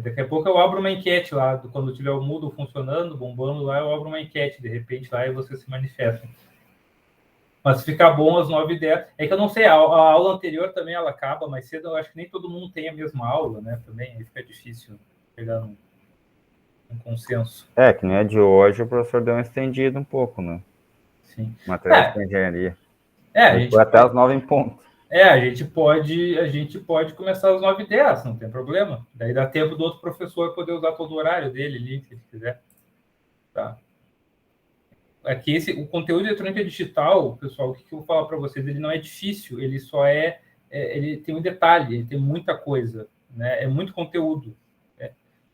Speaker 1: Daqui a pouco eu abro uma enquete lá, quando tiver o Moodle funcionando, bombando lá, eu abro uma enquete, de repente, lá, e vocês se manifestam. Mas se ficar bom às 9h10, é que eu não sei, a aula anterior também ela acaba mais cedo, eu acho que nem todo mundo tem a mesma aula, né? Também aí fica difícil pegar um consenso.
Speaker 2: Que nem a de hoje, o professor deu uma estendida um pouco, né?
Speaker 1: Sim.
Speaker 2: Material de engenharia.
Speaker 1: A gente
Speaker 2: foi até às 9 em ponto.
Speaker 1: A gente pode começar às 9h10, não tem problema. Daí dá tempo do outro professor poder usar todo o horário dele ali, se ele quiser. Tá? Aqui, o conteúdo de eletrônica digital, pessoal, o que eu vou falar para vocês? Ele não é difícil, ele só ele tem um detalhe, ele tem muita coisa, né? É muito conteúdo.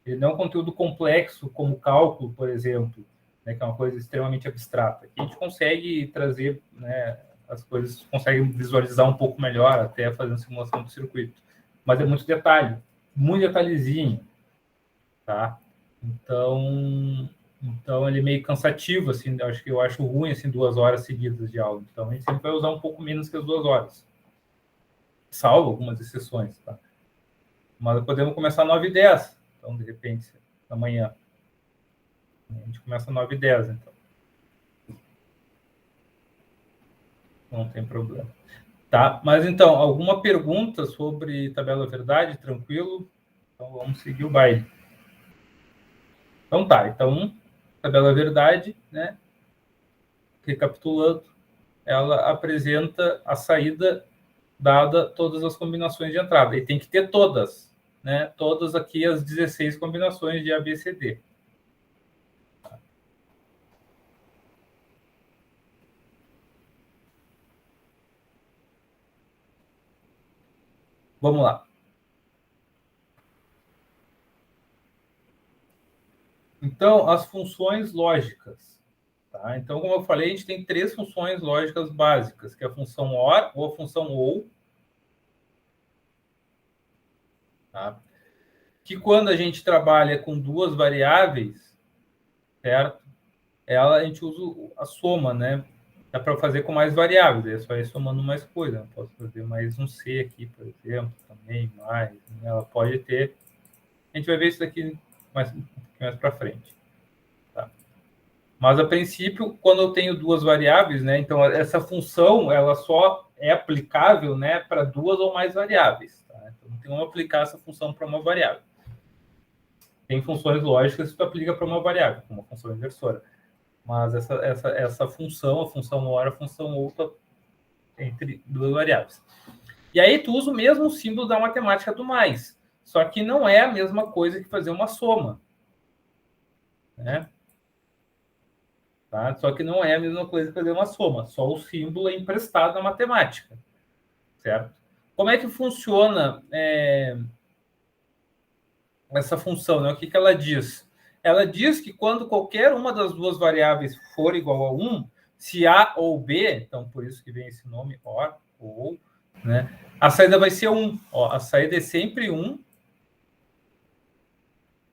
Speaker 1: Ele não é um conteúdo complexo, como cálculo, por exemplo, né? Que é uma coisa extremamente abstrata. Aqui a gente consegue trazer, né, as coisas, consegue visualizar um pouco melhor, até fazendo simulação do circuito. Mas é muito detalhe, muito detalhezinho, tá? Então ele é meio cansativo, assim, eu acho ruim, assim, 2 horas seguidas de aula. Então, a gente sempre vai usar um pouco menos que as 2 horas. Salvo algumas exceções, tá? Mas podemos começar às 9h10. Então, de repente, amanhã. A gente começa às 9h10, então. Não tem problema. Tá? Mas, então, alguma pergunta sobre tabela verdade? Tranquilo? Então, vamos seguir o baile. Então, tá. Então, tabela verdade, né? Recapitulando, ela apresenta a saída dada todas as combinações de entrada. E tem que ter todas, né? Todas aqui as 16 combinações de ABCD. Vamos lá. Então, as funções lógicas. Tá? Então, como eu falei, a gente tem 3 funções lógicas básicas, que é a função OR ou a função OU. Tá? Que quando a gente trabalha com 2 variáveis, certo? A gente usa a soma, né? Dá para fazer com mais variáveis, é só ir somando mais coisa. Eu posso fazer mais um C aqui, por exemplo, também, mais. Né? Ela pode ter... A gente vai ver isso daqui mais para frente. Tá? Mas, a princípio, quando eu tenho 2 variáveis, né? Então, essa função, ela só é aplicável, né, para 2 ou mais variáveis. Tá? Então, não tem como aplicar essa função para uma variável. Tem funções lógicas que tu aplica para uma variável, como a função inversora. Mas essa função, a função OR, a função OU, entre 2 variáveis. E aí tu usa o mesmo símbolo da matemática do mais, só que não é a mesma coisa que fazer uma soma. Né? Tá? Só que não é a mesma coisa que fazer uma soma, só o símbolo é emprestado na matemática. Certo? Como é que funciona essa função? Né? O que ela diz? ela diz que quando qualquer uma das duas variáveis for igual a 1, se A ou B, então por isso que vem esse nome OR, ou, né, a saída vai ser 1. Ó, a saída é sempre 1.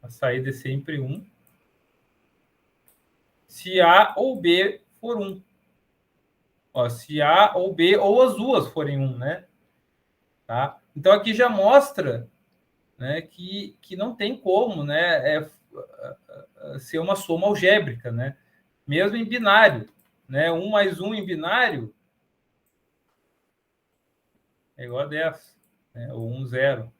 Speaker 1: A saída é sempre 1. Se A ou B for 1. Ó, se A ou B ou as duas forem 1, né? Tá? Então aqui já mostra, né, que não tem como, né, ser uma soma algébrica, né? Mesmo em binário, né? 1 mais 1 em binário é igual a 10, né? Ou 1, 0.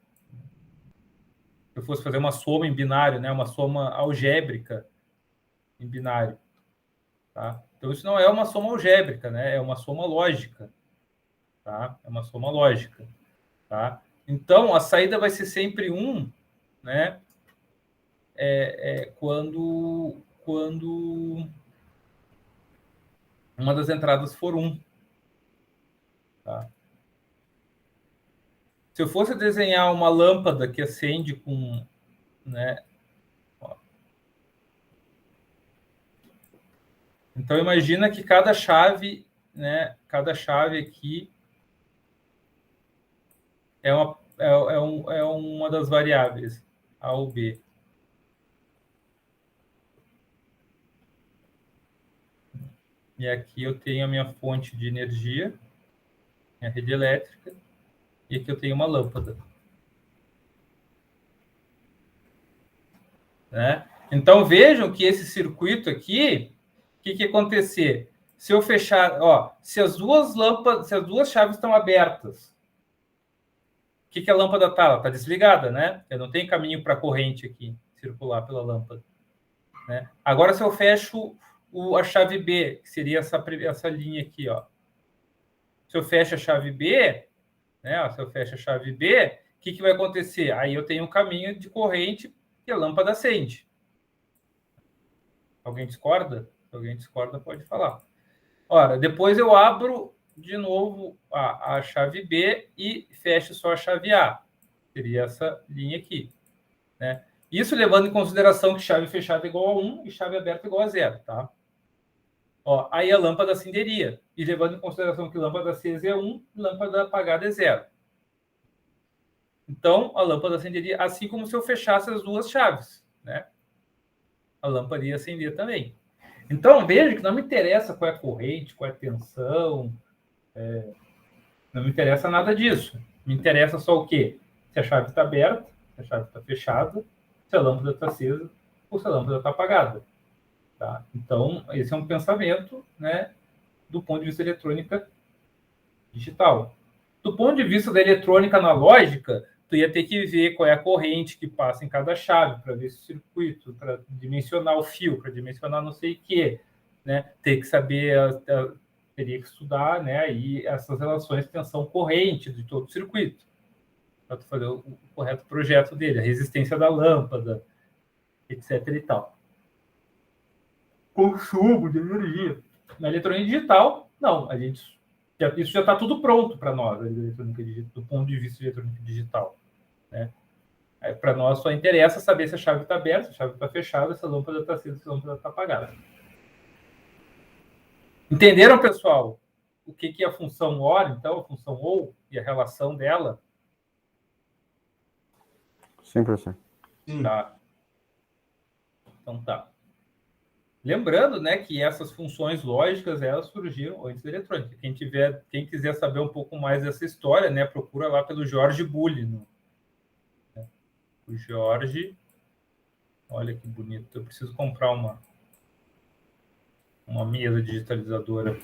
Speaker 1: Se eu fosse fazer uma soma em binário, né? Uma soma algébrica em binário, tá? Então isso não é uma soma algébrica, né? É uma soma lógica, tá? É uma soma lógica, tá? Então a saída vai ser sempre 1, né? Quando uma das entradas for 1, tá? Se eu fosse desenhar uma lâmpada que acende com, né? Ó. Então imagina que cada chave, né? Cada chave aqui é uma das variáveis A ou B. E aqui eu tenho a minha fonte de energia, minha rede elétrica, e aqui eu tenho uma lâmpada. Né? Então vejam que esse circuito aqui, o que acontecer? Se eu fechar, ó, se as duas chaves estão abertas, o que a lâmpada está? Ela está desligada, né? Eu não tenho caminho para a corrente aqui circular pela lâmpada. Né? Agora, se eu fecho a chave B, que seria essa linha aqui, ó. Se eu fecho a chave B, né? Ó, se eu fecho a chave B, o que vai acontecer? Aí eu tenho um caminho de corrente e a lâmpada acende. Alguém discorda? Se alguém discorda, pode falar. Ora, depois eu abro de novo a chave B e fecho só a chave A. Seria essa linha aqui. Né? Isso levando em consideração que chave fechada é igual a 1 e chave aberta é igual a 0. Tá? Ó, aí a lâmpada acenderia. E levando em consideração que lâmpada acesa é 1 e lâmpada apagada é 0. Então, a lâmpada acenderia assim como se eu fechasse as duas chaves. Né? A lâmpada ia acender também. Então, veja que não me interessa qual é a corrente, qual é a tensão, não me interessa nada disso. Me interessa só o quê? Se a chave está aberta, se a chave está fechada, se a lâmpada está acesa ou se a lâmpada está apagada. Tá? Então, esse é um pensamento, né, do ponto de vista da eletrônica digital. Do ponto de vista da eletrônica analógica, tu ia ter que ver qual é a corrente que passa em cada chave para ver esse circuito, para dimensionar o fio, para dimensionar não sei o quê, né? Ter que saber, teria que estudar, né, aí essas relações de tensão-corrente de todo o circuito, para tu fazer o correto projeto dele, a resistência da lâmpada, etc. e tal. Consumo de energia. Na eletrônica digital, não, isso já está tudo pronto para nós, do ponto de vista de eletrônica digital. Né? Para nós só interessa saber se a chave está aberta, se a chave está fechada, se a lâmpada está acesa, se a lâmpada está apagada. Entenderam, pessoal? O que é a função OR, então, a função OU e a relação dela?
Speaker 2: Sim, professor.
Speaker 1: Tá. Então tá. Lembrando, né, que essas funções lógicas, elas surgiram antes da eletrônica. Quem quiser saber um pouco mais dessa história, né, procura lá pelo George Boole. O George, olha que bonito. Eu preciso comprar uma mesa digitalizadora.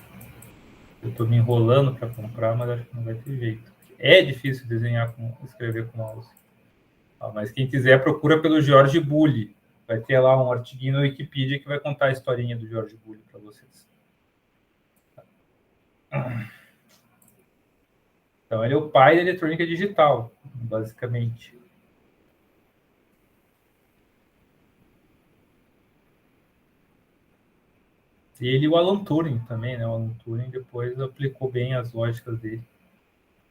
Speaker 1: Eu estou me enrolando para comprar, mas acho que não vai ter jeito. É difícil escrever com mouse. Mas quem quiser, procura pelo George Boole. Vai ter lá um artigo na Wikipedia que vai contar a historinha do George Boole para vocês. Então, ele é o pai da eletrônica digital, basicamente. Ele e o Alan Turing também, né? O Alan Turing depois aplicou bem as lógicas dele.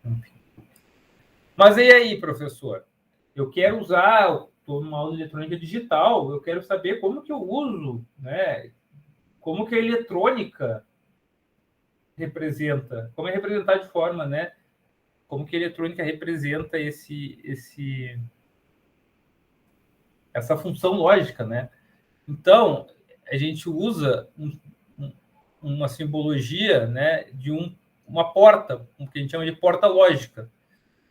Speaker 1: Enfim. Mas e aí, professor? Eu quero usar estou numa aula de eletrônica digital, eu quero saber como que eu uso, né? Como que a eletrônica representa, como é representar de forma, né? Como que a eletrônica representa essa função lógica, né? Então, a gente usa uma simbologia, né, de uma porta, o que a gente chama de porta lógica.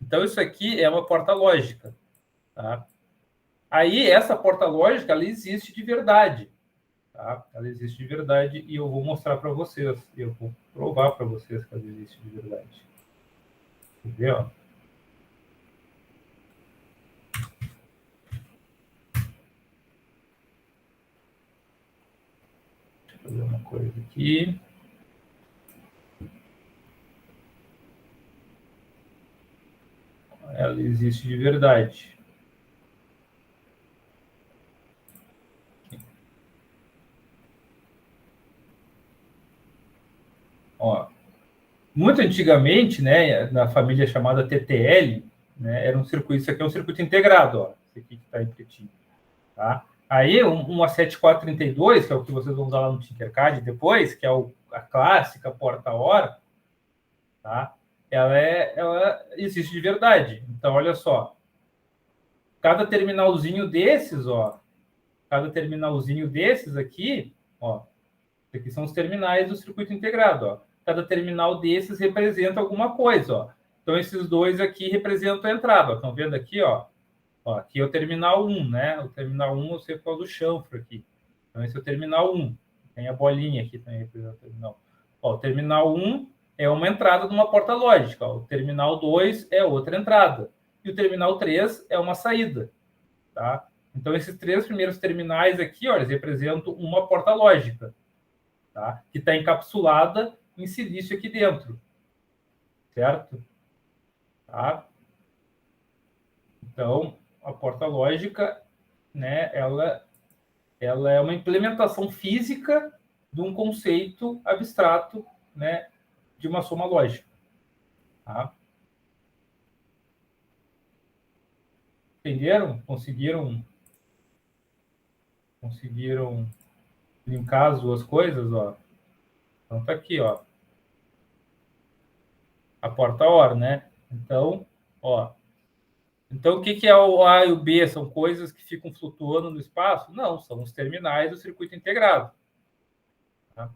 Speaker 1: Então, isso aqui é uma porta lógica. Tá? Aí, essa porta lógica, ela existe de verdade. Tá? Ela existe de verdade e eu vou mostrar para vocês. Eu vou provar para vocês que ela existe de verdade. Quer ver, ó? Deixa eu fazer uma coisa aqui. Ela existe de verdade. Ó, muito antigamente, né, na família chamada TTL, né, era um circuito, isso aqui é um circuito integrado, ó, esse aqui que está em pretinho, tá? Aí, uma 7432, que é o que vocês vão usar lá no Tinkercad depois, que é a clássica porta-hora, tá? Ela existe de verdade. Então, olha só, cada terminalzinho desses, ó, cada terminalzinho desses aqui, ó, aqui são os terminais do circuito integrado, ó. Cada terminal desses representa alguma coisa, ó. Então, esses dois aqui representam a entrada, ó. Estão vendo aqui, ó? Ó, aqui é o terminal 1, né? O terminal 1 eu sei por causa do chanfro aqui. Então, esse é o terminal 1. Tem a bolinha aqui também representa o terminal. Ó, o terminal 1 é uma entrada de uma porta lógica. Ó. O terminal 2 é outra entrada. E o terminal 3 é uma saída. Tá? Então, esses três primeiros terminais aqui, ó, eles representam uma porta lógica. Tá? Que está encapsulada em silício aqui dentro. Certo? Tá? Então, a porta lógica, né, ela é uma implementação física de um conceito abstrato, né, de uma soma lógica. Tá? Entenderam? Conseguiram linkar as duas coisas? Ó. Então, tá aqui, ó. A porta OR, né? Então, ó. Então, o que é o A e o B? São coisas que ficam flutuando no espaço? Não, são os terminais do circuito integrado. Tá?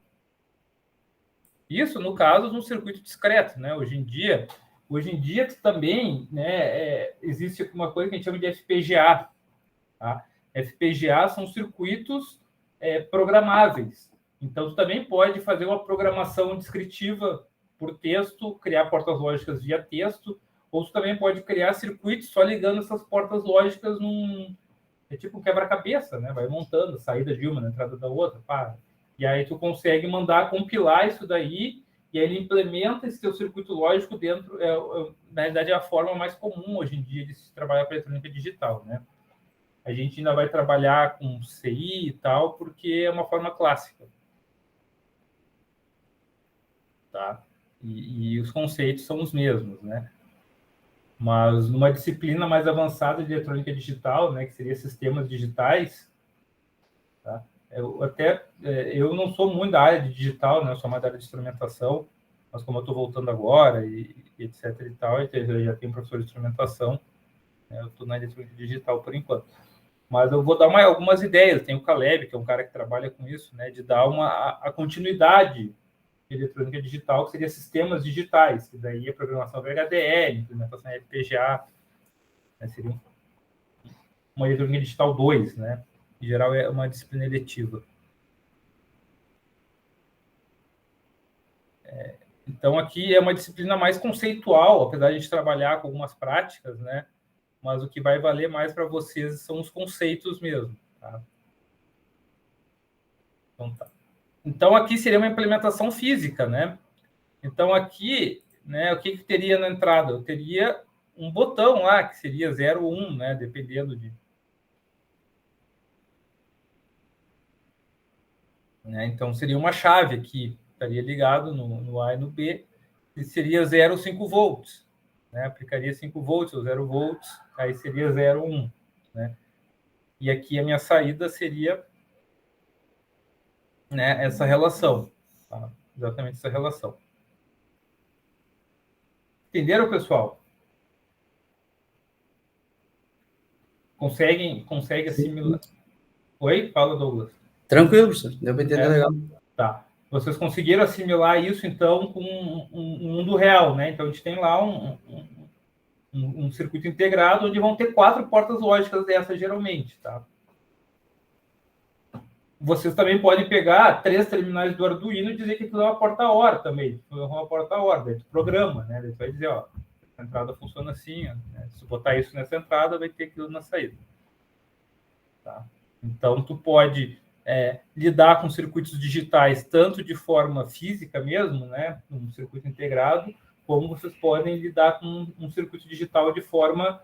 Speaker 1: Isso, no caso, num circuito discreto, né? Hoje em dia também, né, existe uma coisa que a gente chama de FPGA. Tá? FPGA são circuitos programáveis. Então, tu também pode fazer uma programação descritiva por texto, criar portas lógicas via texto, ou tu também pode criar circuitos só ligando essas portas lógicas é tipo um quebra-cabeça, né? Vai montando a saída de uma, na entrada da outra, pá. E aí tu consegue mandar compilar isso daí, e aí ele implementa esse teu circuito lógico dentro. Na realidade, é a forma mais comum hoje em dia de se trabalhar com eletrônica digital, né? A gente ainda vai trabalhar com CI e tal, porque é uma forma clássica. Tá? E os conceitos são os mesmos, né? Mas numa disciplina mais avançada de eletrônica digital, né, que seria sistemas digitais, tá? Eu não sou muito da área de digital, né, eu sou mais da área de instrumentação, mas como eu estou voltando agora e etc e tal, eu já tenho professor de instrumentação, né, eu estou na eletrônica digital por enquanto. Mas eu vou dar algumas ideias. Tem o Caleb, que é um cara que trabalha com isso, né, de dar a continuidade de eletrônica digital, que seria sistemas digitais, que daí é programação VHDL, implementação FPGA, né, seria uma eletrônica digital 2, né? Em geral, é uma disciplina eletiva. Então, aqui é uma disciplina mais conceitual, apesar de a gente trabalhar com algumas práticas, né? Mas o que vai valer mais para vocês são os conceitos mesmo. Tá? Então, tá. Então, aqui seria uma implementação física, né? Então, aqui, né, o que teria na entrada? Eu teria um botão lá, que seria 0 ou 1, né? Dependendo de... Né? Então, seria uma chave aqui, estaria ligado no A e no B, e seria 0 ou 5 volts. Né? Aplicaria 5 volts ou 0 volts, aí seria 0 ou 1. Né? E aqui a minha saída seria, né, essa relação. Tá? Exatamente essa relação. Entenderam, pessoal? Consegue assimilar? Oi? Fala, Douglas.
Speaker 3: Tranquilo, professor. Deu para entender legal.
Speaker 1: Tá. Vocês conseguiram assimilar isso, então, com um mundo real, né? Então, a gente tem lá um circuito integrado, onde vão ter 4 portas lógicas dessas, geralmente, tá? Vocês também podem pegar 3 terminais do Arduino e dizer que aquilo é uma porta-OR também. É uma porta-OR, daí tu programa, né? Daí tu vai dizer, ó, a entrada funciona assim, ó, né? Se botar isso nessa entrada, vai ter aquilo na saída. Tá? Então, tu pode lidar com circuitos digitais tanto de forma física mesmo, né, um circuito integrado, como vocês podem lidar com um circuito digital de forma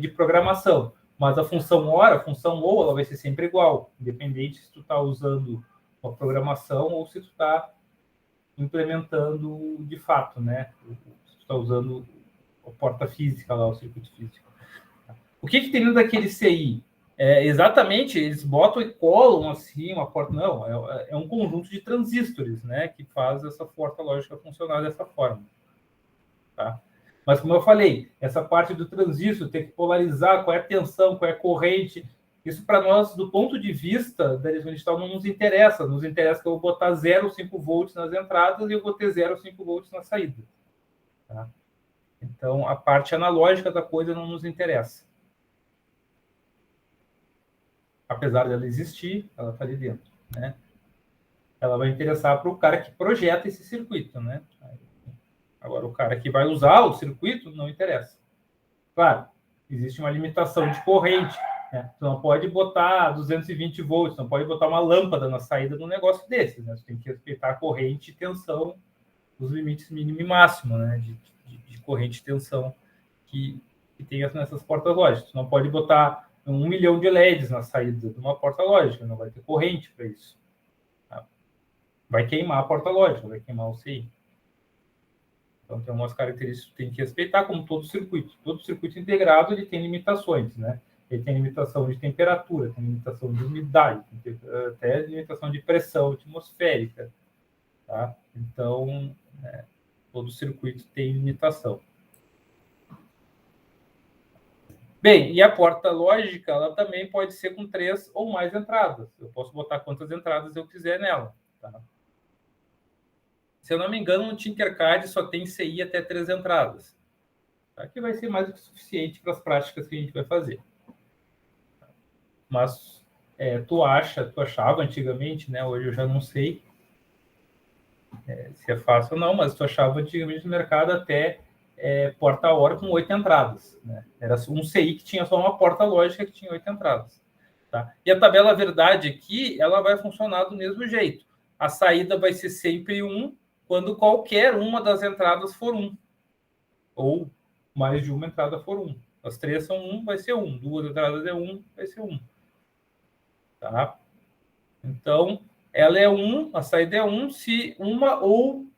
Speaker 1: de programação. Mas a função OR, a função OU, ela vai ser sempre igual, independente se tu está usando uma programação ou se tu está implementando de fato, né? Se tu está usando a porta física lá, o circuito físico. O que tem dentro daquele CI? Exatamente, eles botam e colam assim uma porta. Não, é um conjunto de transistores, né, que faz essa porta lógica funcionar dessa forma. Tá? Mas, como eu falei, essa parte do transistor tem que polarizar qual é a tensão, qual é a corrente. Isso, para nós, do ponto de vista da eletrônica digital, não nos interessa. Nos interessa que eu vou botar 0,5 volts nas entradas e eu vou ter 0,5 volts na saída. Tá? Então, a parte analógica da coisa não nos interessa. Apesar dela existir, ela está ali dentro, né? Ela vai interessar para o cara que projeta esse circuito, né? Agora, o cara que vai usar o circuito não interessa. Claro, existe uma limitação de corrente, né? Tu não pode botar 220 volts, não pode botar uma lâmpada na saída de um negócio desse, né? Tu tem que respeitar a corrente e tensão, os limites mínimo e máximo, né? De corrente e tensão que tem nessas portas lógicas. Tu não pode botar 1 milhão de LEDs na saída de uma porta lógica, não vai ter corrente para isso. Tá? Vai queimar a porta lógica, vai queimar o CI. Então, tem algumas características que tem que respeitar, como todo circuito. Todo circuito integrado ele tem limitações, né? Ele tem limitação de temperatura, tem limitação de umidade, tem até limitação de pressão atmosférica. Tá? Então, todo circuito tem limitação. Bem, e a porta lógica, ela também pode ser com 3 ou mais entradas. Eu posso botar quantas entradas eu quiser nela. Tá? Se eu não me engano, no Tinkercad só tem CI até 3 entradas. Tá? Que vai ser mais do que suficiente para as práticas que a gente vai fazer. Mas tu achava antigamente, né? Hoje eu já não sei se é fácil ou não, mas tu achava antigamente no mercado até porta OR com 8 entradas. Né? Era um CI que tinha só uma porta lógica que tinha 8 entradas. Tá? E a tabela verdade aqui, ela vai funcionar do mesmo jeito. A saída vai ser sempre 1 quando qualquer uma das entradas for 1. Ou mais de uma entrada for 1. As 3 são 1, vai ser 1. 2 entradas é 1, vai ser 1. Tá? Então, ela é 1, a saída é 1 se uma ou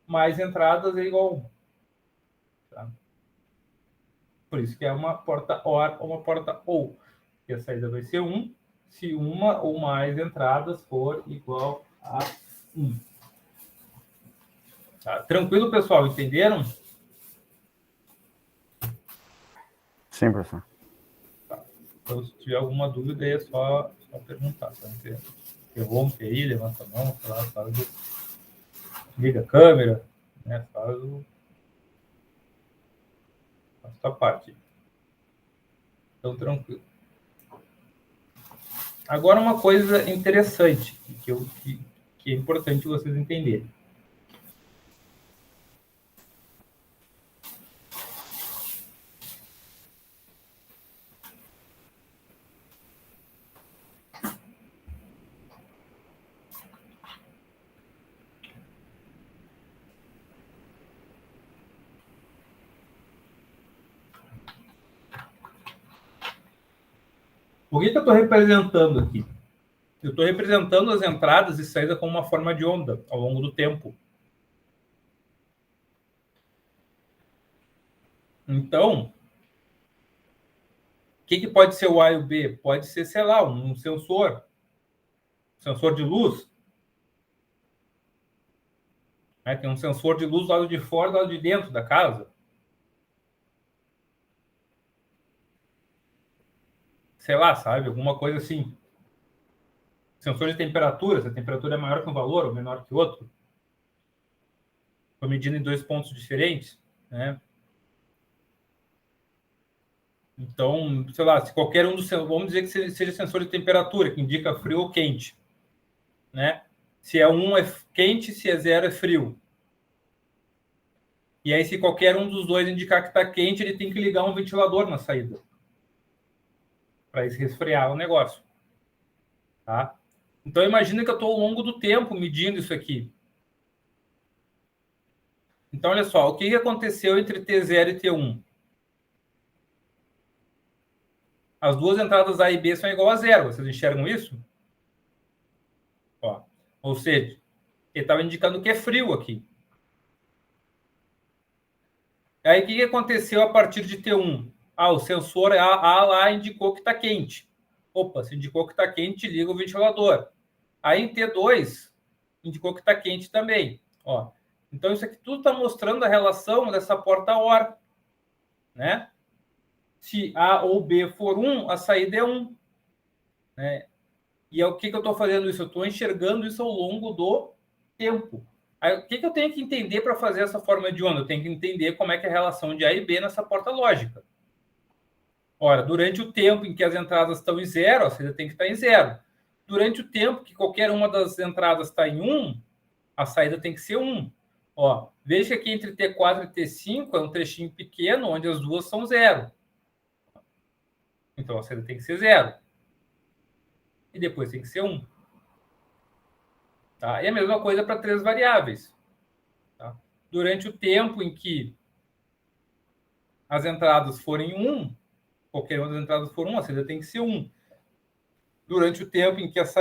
Speaker 1: mais entradas é igual a 1. Tá? Por isso que é uma porta OR ou uma porta OU. E a saída vai ser 1 se uma ou mais entradas for igual a 1. Tá? Tranquilo, pessoal? Entenderam?
Speaker 2: Sim, professor.
Speaker 1: Tá. Então, se tiver alguma dúvida, é só perguntar. Tá? Interrompe aí, levanta a mão, liga a câmera, né? Faz a sua parte. Então, tranquilo. Agora, uma coisa interessante que é importante vocês entenderem. O que eu estou representando aqui? Eu estou representando as entradas e saídas como uma forma de onda ao longo do tempo. Então, que pode ser o A e o B? Pode ser, sei lá, um sensor de luz. Né? Tem um sensor de luz do lado de fora e do lado de dentro da casa. Sei lá, sabe? Alguma coisa assim. Sensor de temperatura, se a temperatura é maior que um valor ou menor que outro. Estou medindo em 2 pontos diferentes, né? Então, sei lá, se qualquer um dos... Vamos dizer que seja sensor de temperatura, que indica frio ou quente, né? Se é 1 é quente, se é 0 é frio. E aí, se qualquer um dos dois indicar que está quente, ele tem que ligar um ventilador na saída. Para resfriar o negócio. Tá? Então, imagina que eu estou ao longo do tempo medindo isso aqui. Então, olha só, o que aconteceu entre T0 e T1? As duas entradas A e B são igual a 0. Vocês enxergam isso? Ó, ou seja, ele estava indicando que é frio aqui. Aí, o que aconteceu a partir de T1? O sensor A lá indicou que está quente. Opa, se indicou que está quente, liga o ventilador. Aí, em T2, indicou que está quente também. Ó, então, isso aqui tudo está mostrando a relação dessa porta OR. Né? Se A ou B for 1, a saída é 1. Né? E o que eu estou fazendo isso? Eu estou enxergando isso ao longo do tempo. Aí, o que eu tenho que entender para fazer essa forma de onda? Eu tenho que entender como é que é a relação de A e B nessa porta lógica. Ora, durante o tempo em que as entradas estão em 0, a saída tem que estar em 0. Durante o tempo que qualquer uma das entradas está em 1, a saída tem que ser 1. Ó, veja que aqui entre T4 e T5 é um trechinho pequeno, onde as duas são 0. Então, a saída tem que ser 0. E depois tem que ser 1. Tá? E a mesma coisa para 3 variáveis. Tá? Durante o tempo em que as entradas forem 1, qualquer uma das entradas for 1, a saída tem que ser 1. Durante o tempo em que as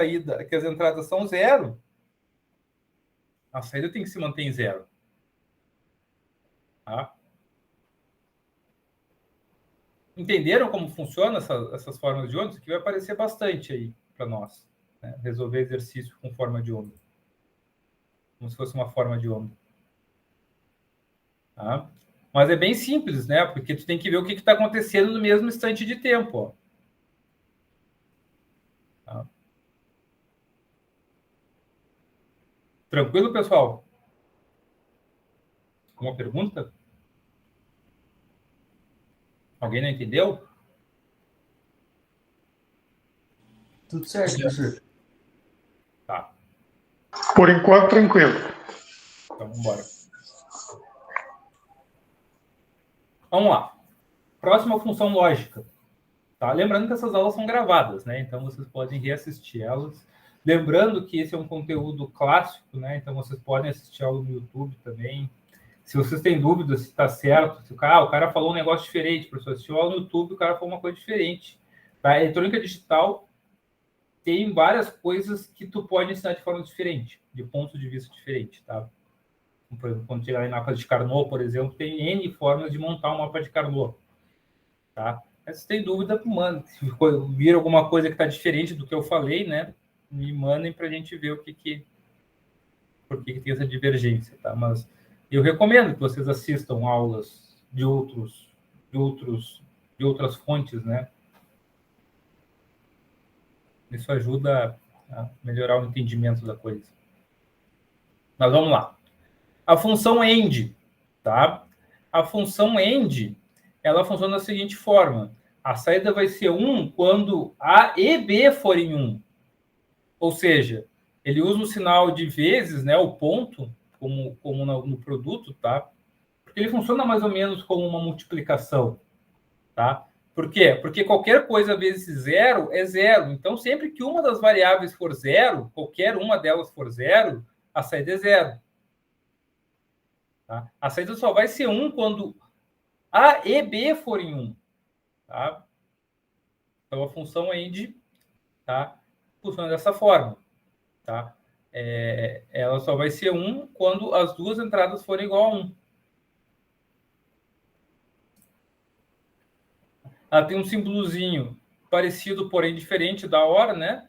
Speaker 1: entradas são 0, a saída tem que se manter em 0. Tá? Entenderam como funciona essas formas de onda? Isso aqui vai aparecer bastante aí para nós. Né? Resolver exercício com forma de onda. Como se fosse uma forma de onda. Tá? Mas é bem simples, né? Porque tu tem que ver o que está acontecendo no mesmo instante de tempo. Ó. Tá? Tranquilo, pessoal? Alguma pergunta? Alguém não entendeu?
Speaker 3: Tudo certo, professor.
Speaker 1: Tá.
Speaker 5: Por enquanto, tranquilo.
Speaker 1: Então, vamos embora. Vamos lá. Próxima função lógica. Tá? Lembrando que essas aulas são gravadas, né? Então, vocês podem reassistir elas. Lembrando que esse é um conteúdo clássico, né? Então, vocês podem assistir aula no YouTube também. Se vocês têm dúvidas se está certo, se o cara falou um negócio diferente, professor, assistiu aula no YouTube, o cara falou uma coisa diferente. Tá? A eletrônica digital tem várias coisas que tu pode ensinar de forma diferente, de ponto de vista diferente, tá? Por exemplo, quando tirar em mapas de Carnot, por exemplo, tem N formas de montar um mapa de Carnot, tá? Mas se tem dúvida, mano, se vir alguma coisa que está diferente do que eu falei, né? Me mandem para a gente ver por que tem essa divergência, tá? Mas eu recomendo que vocês assistam aulas de outras fontes, né? Isso ajuda a melhorar o entendimento da coisa. Mas vamos lá. A função end, tá? A função end, ela funciona da seguinte forma. A saída vai ser 1 quando A e B forem 1. Ou seja, ele usa o sinal de vezes, né, o ponto, como no produto, tá? Porque ele funciona mais ou menos como uma multiplicação, tá? Por quê? Porque qualquer coisa vezes 0 é 0. Então, sempre que uma das variáveis for 0, qualquer uma delas for 0, a saída é 0. Tá? A saída só vai ser 1 quando A e B forem 1. Tá? Então, a função end, tá, funciona dessa forma. Tá? Ela só vai ser 1 quando as duas entradas forem igual a 1. ela tem um símbolozinho parecido, porém diferente da OR, né?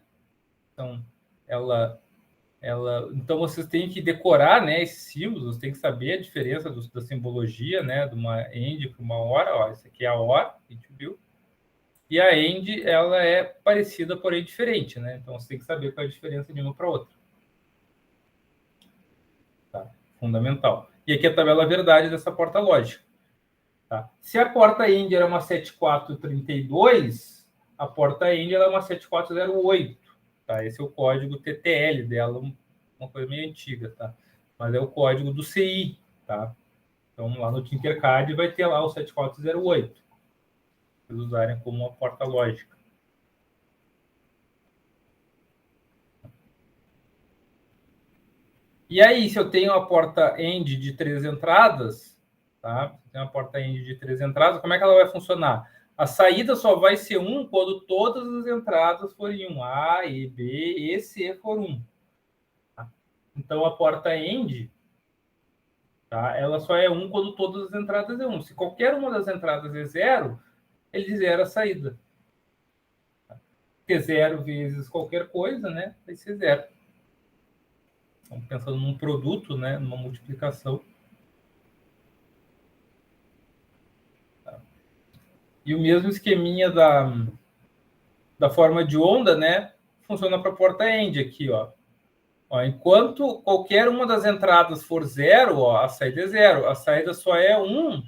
Speaker 1: Então, então vocês têm que decorar, né, esses símbolos, vocês têm que saber a diferença da simbologia, né, de uma AND para uma OR. Ó, essa aqui é a OR, a gente viu. E a AND, ela é parecida, porém diferente, né? Então você tem que saber qual é a diferença de uma para outra. Tá? Fundamental. E aqui a tabela verdade dessa porta lógica. Tá? Se a porta AND era uma 7432, a porta AND era uma 7408. Tá? Esse é o código TTL dela, uma coisa meio antiga, tá? Mas é o código do CI, tá? Então lá no Tinkercad vai ter lá o 7408. Vocês usarem como uma porta lógica. E aí, se eu tenho uma porta AND de 3 entradas, tá? Tem uma porta AND de 3 entradas, como é que ela vai funcionar? A saída só vai ser 1 quando todas as entradas forem 1. A, E, B e C for 1. Tá? Então, a porta AND, tá? Ela só é 1 quando todas as entradas é 1. Se qualquer uma das entradas é 0, ele zera a saída. Porque 0 vezes qualquer coisa, né? Vai ser 0. Estamos pensando num produto, né? Numa multiplicação. E o mesmo esqueminha da forma de onda, né? Funciona para a porta AND aqui, ó. Enquanto qualquer uma das entradas for 0, ó, a saída é 0. A saída só é 1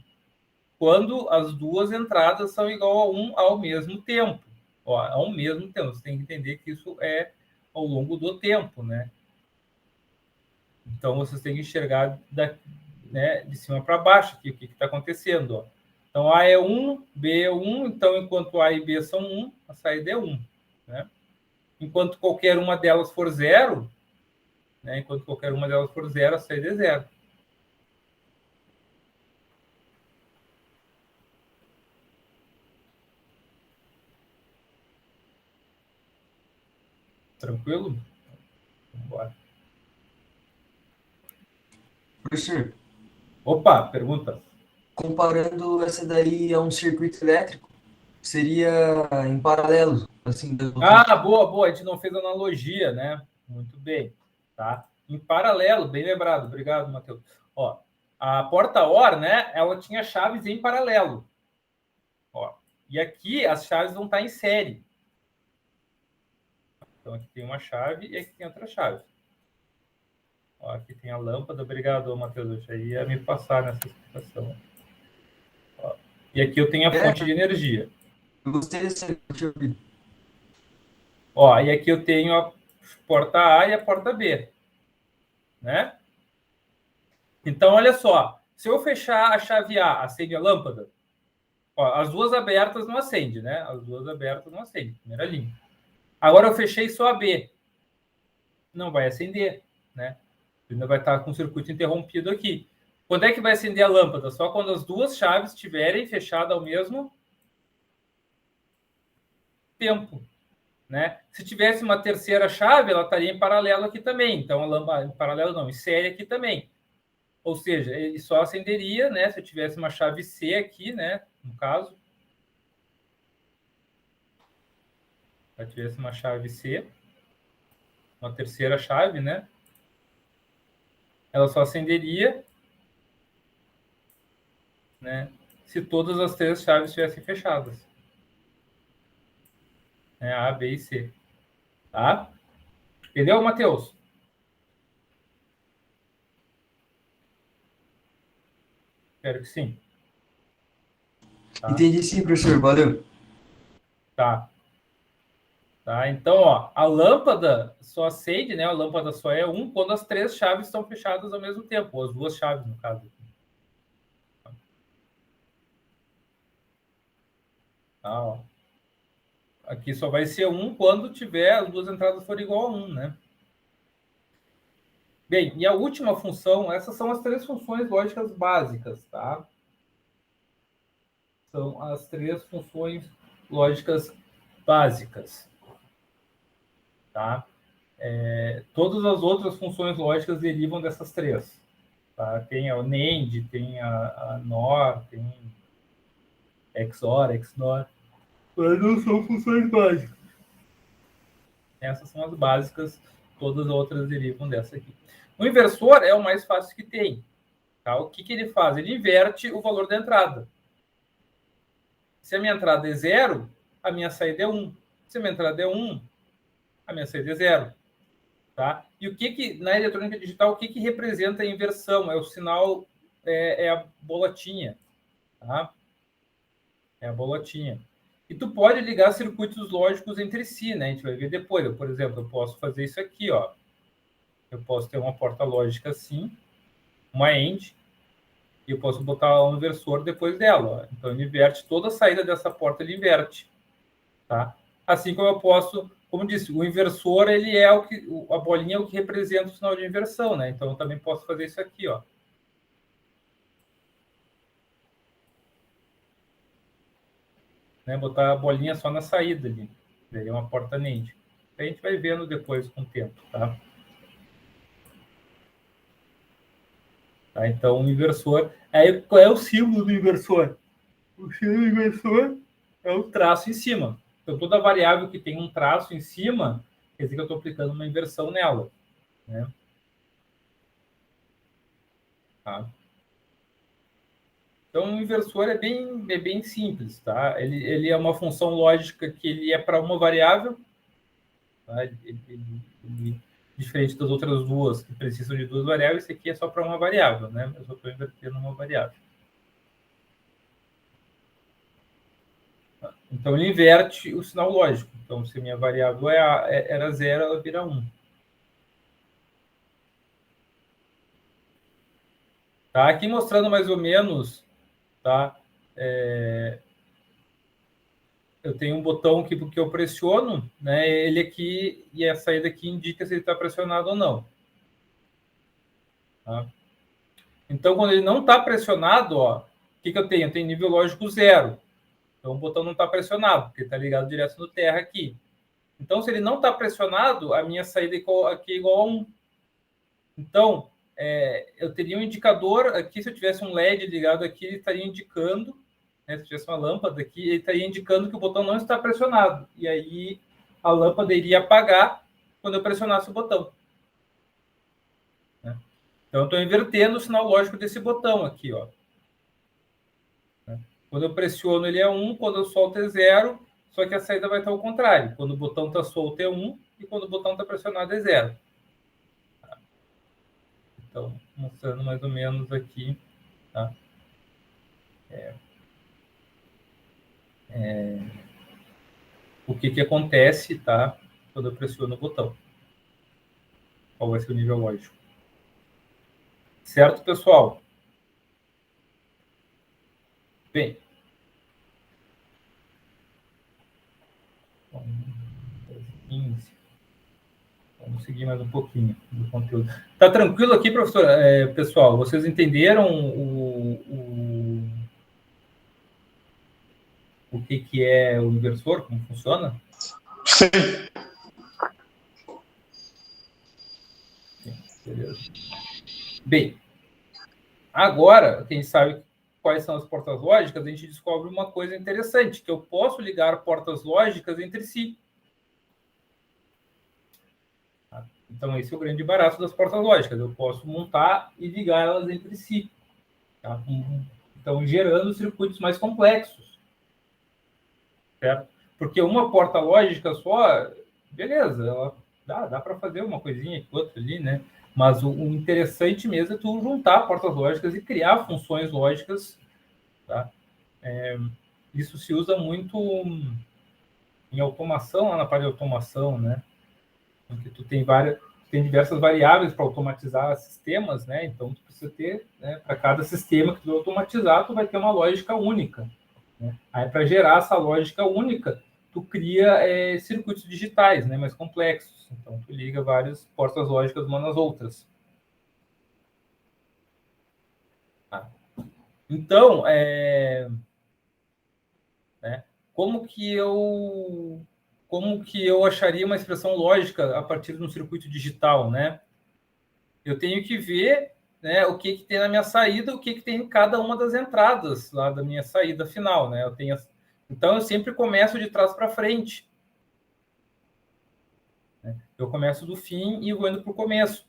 Speaker 1: quando as duas entradas são igual a 1 ao mesmo tempo. Ó, ao mesmo tempo. Você tem que entender que isso é ao longo do tempo, né? Então, vocês têm que enxergar né, de cima para baixo aqui, o que está acontecendo, ó. Então, A é 1, B é 1. Então, enquanto A e B são 1, a saída é 1. Né? Enquanto qualquer uma delas for 0, né? Enquanto qualquer uma delas for 0, a saída é 0. Tranquilo? Vamos embora.
Speaker 6: Professor,
Speaker 1: Opa, pergunta.
Speaker 6: comparando essa daí a um circuito elétrico, seria em paralelo, assim,
Speaker 1: Boa. A gente não fez analogia, né? Muito bem. Tá? Em paralelo, bem lembrado. Obrigado, Matheus. Ó, a porta OR, né? Ela tinha chaves em paralelo. Ó, e aqui as chaves vão estar em série. Então aqui tem uma chave e aqui tem outra chave. Ó, aqui tem a lâmpada. Obrigado, Matheus. Eu ia me passar nessa explicação. Ó, e aqui eu tenho a fonte de energia.
Speaker 6: Eu gostei desse.
Speaker 1: Ó, e aqui eu tenho a porta A e a porta B. Né? Então, olha só. Se eu fechar a chave A, acende a lâmpada. Ó, as duas abertas não acende, né? As duas abertas não acendem. Primeira linha. Agora eu fechei só a B. Não vai acender, né? Ainda vai estar com o circuito interrompido aqui. Quando é que vai acender a lâmpada? Só quando as duas chaves estiverem fechadas ao mesmo tempo, né? Se tivesse uma terceira chave, ela estaria em paralelo aqui também. Então, a lâmpada, em paralelo não, em série aqui também. Ou seja, ele só acenderia, né? Se eu tivesse uma chave C aqui, né? No caso. Se eu tivesse uma chave C, uma terceira chave, né? Ela só acenderia, né? Se todas as três chaves estivessem fechadas. Né? A, B e C. Tá? Entendeu, Matheus? Espero que sim.
Speaker 6: Tá? Entendi sim, professor. Valeu.
Speaker 1: Tá. Tá? Então, ó, a lâmpada só acende, né? A lâmpada só é 1 quando as três chaves estão fechadas ao mesmo tempo, ou as duas chaves, no caso. Tá, ó. Aqui só vai ser 1 quando tiver as duas entradas forem igual a 1, né? Bem, e a última função, essas são as três funções lógicas básicas, tá? São as três funções lógicas básicas. Tá? Todas as outras funções lógicas derivam dessas três. Tá? Tem o NAND, tem a NOR, tem XOR, XNOR. mas não são funções básicas. Essas são as básicas, todas as outras derivam dessa aqui. O inversor é o mais fácil que tem. Tá? O que ele faz? Ele inverte o valor da entrada. Se a minha entrada é 0, a minha saída é 1. Se a minha entrada é 1, a minha saída é 0. Tá? E o que na eletrônica digital, o que representa a inversão? É o sinal, é a bolotinha. Tá? É a bolotinha. E tu pode ligar circuitos lógicos entre si, né? A gente vai ver depois. Por exemplo, eu posso fazer isso aqui, ó. Eu posso ter uma porta lógica assim, uma AND, e eu posso botar um inversor depois dela. Ó. Então, ele inverte toda a saída dessa porta, ele inverte. Tá? Assim como eu posso, como disse, o inversor, ele é o que, a bolinha é o que representa o sinal de inversão, né? Então, eu também posso fazer isso aqui, ó. Né? Botar a bolinha só na saída ali. Daí é uma porta NAND. A gente vai vendo depois com o tempo, tá? Tá? Então, o inversor... Aí, qual é o símbolo do inversor? O símbolo do inversor é o traço em cima. Então, toda variável que tem um traço em cima, quer dizer que eu estou aplicando uma inversão nela. Né? Tá? Então, o inversor é bem simples. Tá? Ele é uma função lógica que ele é para uma variável. Tá? Ele, diferente das outras duas, que precisam de duas variáveis, esse aqui é só para uma variável. Né? Eu só estou invertendo uma variável. Então, ele inverte o sinal lógico. Então, se a minha variável era 0, ela vira 1. Tá? Aqui mostrando mais ou menos, tá? Eu tenho um botão que eu pressiono, né? Ele aqui, e a saída aqui indica se ele está pressionado ou não. Tá? Então, quando ele não está pressionado, ó, o que eu tenho? Eu tenho nível lógico 0. Então, o botão não está pressionado, porque está ligado direto no terra aqui. Então, se ele não está pressionado, a minha saída aqui é igual a 1. Então, eu teria um indicador aqui, se eu tivesse um LED ligado aqui, ele estaria indicando, né, se tivesse uma lâmpada aqui, ele estaria indicando que o botão não está pressionado. E aí, a lâmpada iria apagar quando eu pressionasse o botão. Né? Então, eu estou invertendo o sinal lógico desse botão aqui, ó. Quando eu pressiono, ele é 1, quando eu solto é 0, só que a saída vai estar ao contrário. Quando o botão está solto é 1 e quando o botão está pressionado é 0. Então, mostrando mais ou menos aqui, tá? O que acontece, tá? Quando eu pressiono o botão. Qual vai ser o nível lógico. Certo, pessoal? Bem. Então, 15. Vamos seguir mais um pouquinho do conteúdo. Tá tranquilo aqui, professor? Pessoal, vocês entenderam o que é o inversor? Como funciona?
Speaker 5: Sim.
Speaker 1: Sim, beleza. Bem, agora, quem sabe quais são as portas lógicas, a gente descobre uma coisa interessante, que eu posso ligar portas lógicas entre si. Então, esse é o grande barato das portas lógicas. Eu posso montar e ligar elas entre si. Tá? Então, gerando circuitos mais complexos. Certo? Porque uma porta lógica só, beleza, ela dá para fazer uma coisinha aqui, outra ali, né? Mas o interessante mesmo é tu juntar portas lógicas e criar funções lógicas. Tá? Isso se usa muito em automação, lá na parte de automação, né? Porque tu tem diversas variáveis para automatizar sistemas, né? Então, tu precisa ter, né, para cada sistema que tu vai automatizar, tu vai ter uma lógica única. Né? Aí, para gerar essa lógica única, tu cria circuitos digitais, né, mais complexos. Então, tu liga várias portas lógicas umas nas outras. Tá? Então, né, como que eu acharia uma expressão lógica a partir de um circuito digital, né? Eu tenho que ver, né, o que tem na minha saída, o que tem em cada uma das entradas lá da minha saída final, né? Eu Então, eu sempre começo de trás para frente. Eu começo do fim e vou indo para o começo.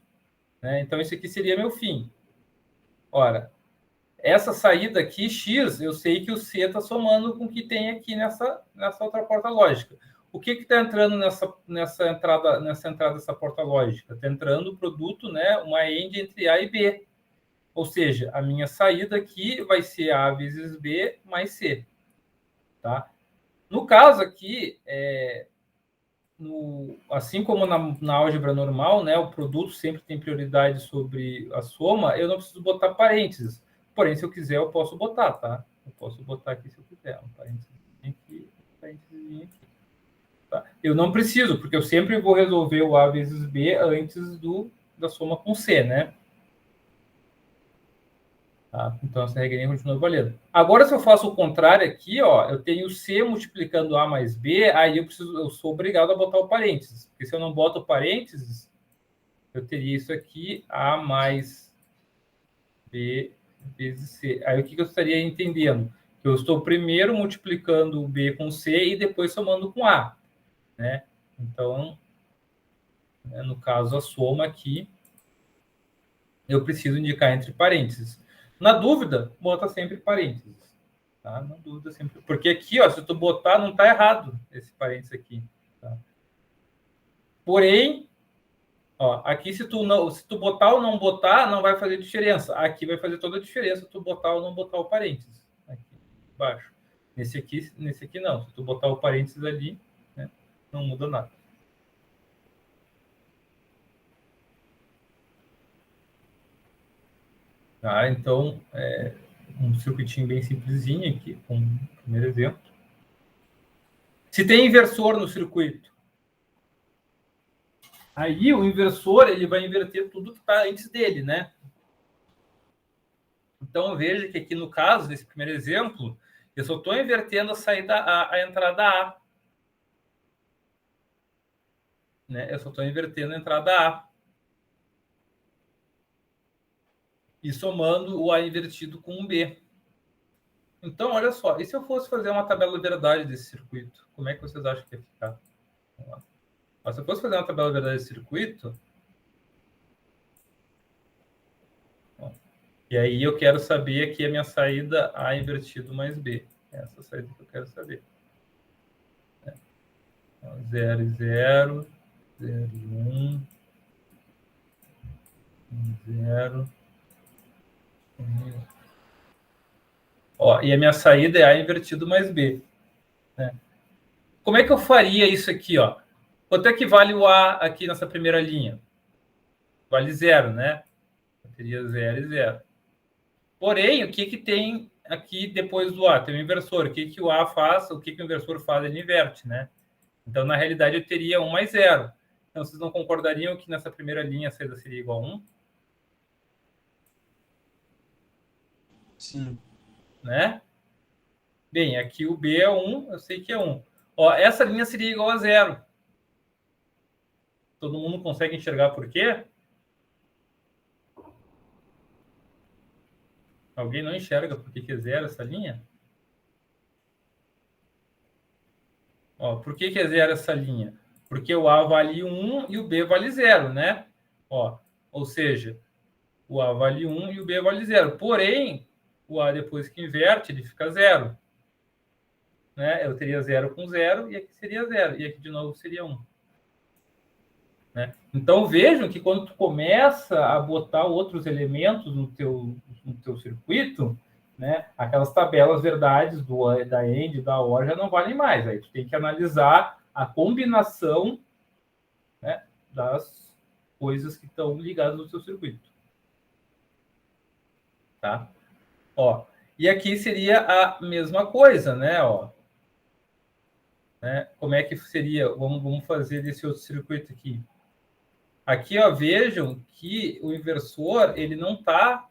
Speaker 1: Então, esse aqui seria meu fim. Ora, essa saída aqui, X, eu sei que o C está somando com o que tem aqui nessa outra porta lógica. O que está entrando nessa entrada dessa porta lógica? Está entrando o produto, né, uma AND entre A e B. Ou seja, a minha saída aqui vai ser A vezes B mais C. Tá? No caso aqui, assim como na álgebra normal, né, o produto sempre tem prioridade sobre a soma, eu não preciso botar parênteses. Porém, se eu quiser, eu posso botar, tá? Eu posso botar aqui se eu quiser. Um parênteses aqui, um parênteses aqui. Tá? Eu não preciso, porque eu sempre vou resolver o A vezes B antes da soma com C, né? Tá? Então, essa regrinha continua valendo. Agora, se eu faço o contrário aqui, ó, eu tenho C multiplicando A mais B, aí eu sou obrigado a botar o parênteses. Porque se eu não boto o parênteses, eu teria isso aqui, A mais B vezes C. Aí, o que eu estaria entendendo? Que eu estou primeiro multiplicando o B com C e depois somando com A. Né? Então, no caso, a soma aqui, eu preciso indicar entre parênteses. Na dúvida, bota sempre parênteses. Tá? Na dúvida, sempre. Porque aqui, ó, se tu botar, não está errado esse parênteses aqui. Tá? Porém, ó, aqui se tu botar ou não botar, não vai fazer diferença. Aqui vai fazer toda a diferença tu botar ou não botar o parênteses. Aqui embaixo. Nesse aqui não. Se tu botar o parênteses ali, né, não muda nada. Tá? Então, um circuitinho bem simplesinho aqui, com o primeiro exemplo. Se tem inversor no circuito, aí o inversor ele vai inverter tudo que está antes dele, né? Então, veja que aqui no caso desse primeiro exemplo, eu só estou invertendo a saída a entrada A. Né? Eu só estou invertendo a entrada A. E somando o A invertido com um B. Então, olha só, e se eu fosse fazer uma tabela de verdade desse circuito? Como é que vocês acham que ia ficar? Vamos lá. Mas se eu fosse fazer uma tabela de verdade desse circuito, e aí eu quero saber aqui a minha saída A invertido mais B. Essa saída que eu quero saber. 0 e 0, 0 e 1, 0, 1. Ó, e a minha saída é A invertido mais B. Né? Como é que eu faria isso aqui? Ó? Quanto é que vale o A aqui nessa primeira linha? Vale 0, né? Eu teria 0 e 0. Porém, o que tem aqui depois do A? Tem o inversor. O que o A faz? O que o inversor faz? Ele inverte, né? Então, na realidade, eu teria 1 mais 0. Então, vocês não concordariam que nessa primeira linha a saída seria igual a 1?
Speaker 6: Sim.
Speaker 1: Né? Bem, aqui o B é 1, eu sei que é 1. Ó, essa linha seria igual a 0. Todo mundo consegue enxergar por quê? Alguém não enxerga por que é 0 essa linha? Ó, por que é 0 essa linha? Porque o A vale 1 e o B vale 0, né? Ó, ou seja, o A vale 1 e o B vale 0. Porém, o A depois que inverte, ele fica 0. Né? Eu teria 0 com 0 e aqui seria 0. E aqui de novo seria 1. Né? Então, vejam que quando tu começa a botar outros elementos no teu circuito, né, aquelas tabelas verdades da AND, da OR já não valem mais. Aí tu tem que analisar a combinação, né, das coisas que estão ligadas no teu circuito. Tá? Ó, e aqui seria a mesma coisa, né? Ó. Né? Como é que seria? Vamos fazer desse outro circuito aqui. Aqui, ó, vejam que o inversor ele não está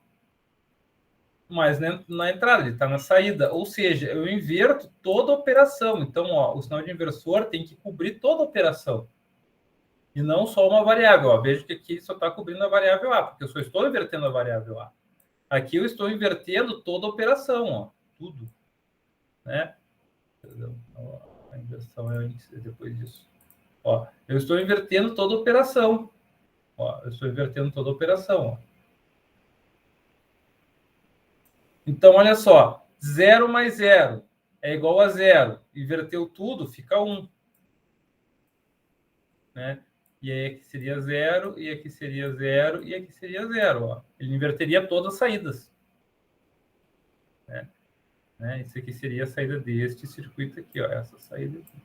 Speaker 1: mais na entrada, ele está na saída. Ou seja, eu inverto toda a operação. Então, ó, o sinal de inversor tem que cobrir toda a operação. E não só uma variável. Ó. Veja que aqui só está cobrindo a variável A, porque eu só estou invertendo a variável A. Aqui eu estou invertendo toda a operação, ó, tudo. Né? Perdão, a inversão é depois disso. Ó, eu estou invertendo toda a operação. Ó, eu estou invertendo toda a operação. Ó. Então, olha só. 0 mais 0 é igual a 0. Inverteu tudo, fica 1. Né? E aí aqui seria 0, e aqui seria 0, e aqui seria 0. Ó. Ele inverteria todas as saídas. Né? Isso aqui seria a saída deste circuito aqui. Ó, essa saída aqui.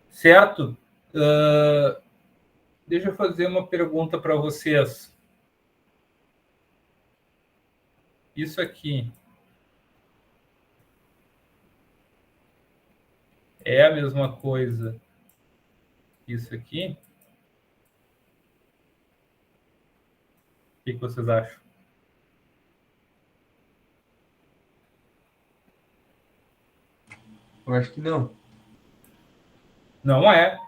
Speaker 1: Certo? Deixa eu fazer uma pergunta para vocês. Isso aqui é a mesma coisa que isso aqui? O que vocês acham?
Speaker 6: Eu acho que não.
Speaker 1: Não é.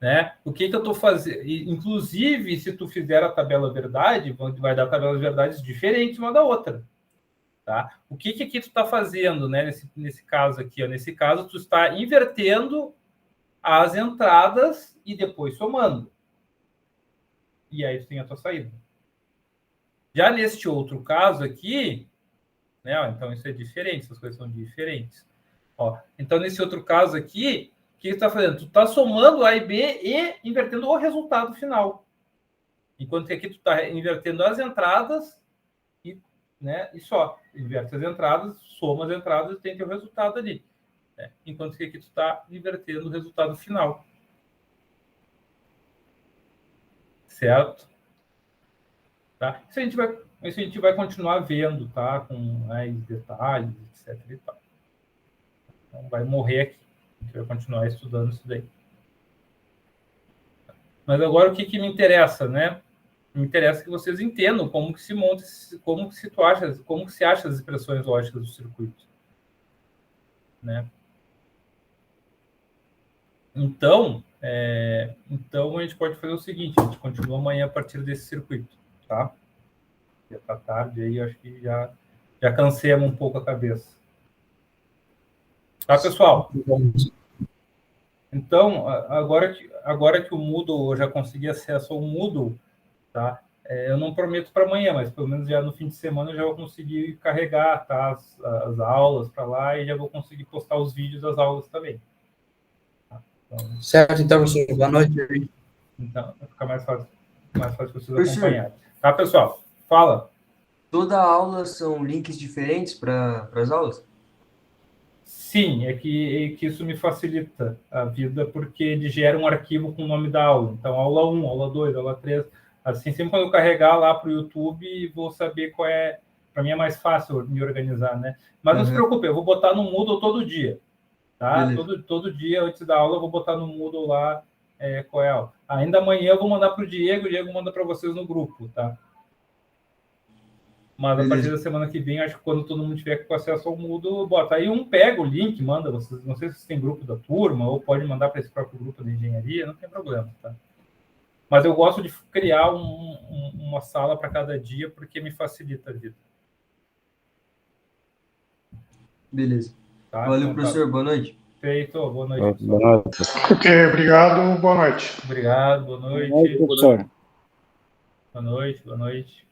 Speaker 1: Né? O que eu estou fazendo? Inclusive, se tu fizer a tabela verdade, vai dar tabelas verdades diferentes uma da outra. Tá? O que aqui tu está fazendo, né? Nesse caso aqui? Ó? Nesse caso, tu está invertendo as entradas e depois somando. E aí tu tem a tua saída. Já neste outro caso aqui, né? Ó, então isso é diferente, essas coisas são diferentes. Ó, então, nesse outro caso aqui, o que tu está fazendo? Tu está somando A e B e invertendo o resultado final. Enquanto que aqui tu está invertendo as entradas e, né, e só. Inverte as entradas, soma as entradas e tem teu resultado ali. Né? Enquanto que aqui tu está invertendo o resultado final. Certo? Tá? Isso a gente vai continuar vendo, tá? Com mais detalhes, etc. E tal. Não vai morrer aqui. A gente vai continuar estudando isso daí. Mas agora o que me interessa, né? Me interessa que vocês entendam como que se monta, como que se acha as expressões lógicas do circuito, né? Então, a gente pode fazer o seguinte: a gente continua amanhã a partir desse circuito, tá? Já tá tarde aí, acho que já cansemos um pouco a cabeça. Tá, pessoal? Então, agora que o Moodle, eu já consegui acesso ao Moodle, tá? Eu não prometo para amanhã, mas pelo menos já no fim de semana eu já vou conseguir carregar, tá, as aulas para lá e já vou conseguir postar os vídeos das aulas também. Tá? Então,
Speaker 3: Certo, então, professor. Boa noite.
Speaker 1: Então, vai ficar mais fácil vocês acompanharem. Tá, pessoal? Fala.
Speaker 6: Toda aula são links diferentes para as aulas?
Speaker 1: Sim, é que isso me facilita a vida, porque ele gera um arquivo com o nome da aula. Então, aula 1, aula 2, aula 3. Assim, sempre quando eu carregar lá para o YouTube, vou saber qual é. Para mim é mais fácil me organizar, né? Mas não se preocupe, eu vou botar no Moodle todo dia. Tá? Todo dia, antes da aula, eu vou botar no Moodle lá qual é a aula. Ainda amanhã eu vou mandar para o Diego manda para vocês no grupo, tá? Mas a partir da semana que vem, acho que quando todo mundo tiver com acesso ao Moodle, bota. Aí pega o link, manda. Vocês, não sei se tem grupo da turma, ou pode mandar para esse próprio grupo de engenharia, não tem problema, tá? Mas eu gosto de criar uma sala para cada dia, porque me facilita a vida.
Speaker 6: Beleza.
Speaker 1: Tá?
Speaker 6: Valeu,
Speaker 1: então,
Speaker 6: professor. Boa noite.
Speaker 1: Feito. Boa noite.
Speaker 2: Boa noite.
Speaker 5: Ok, obrigado. Boa noite.
Speaker 1: Obrigado. Boa noite.
Speaker 7: Boa noite, professor.
Speaker 1: Boa noite. Boa noite.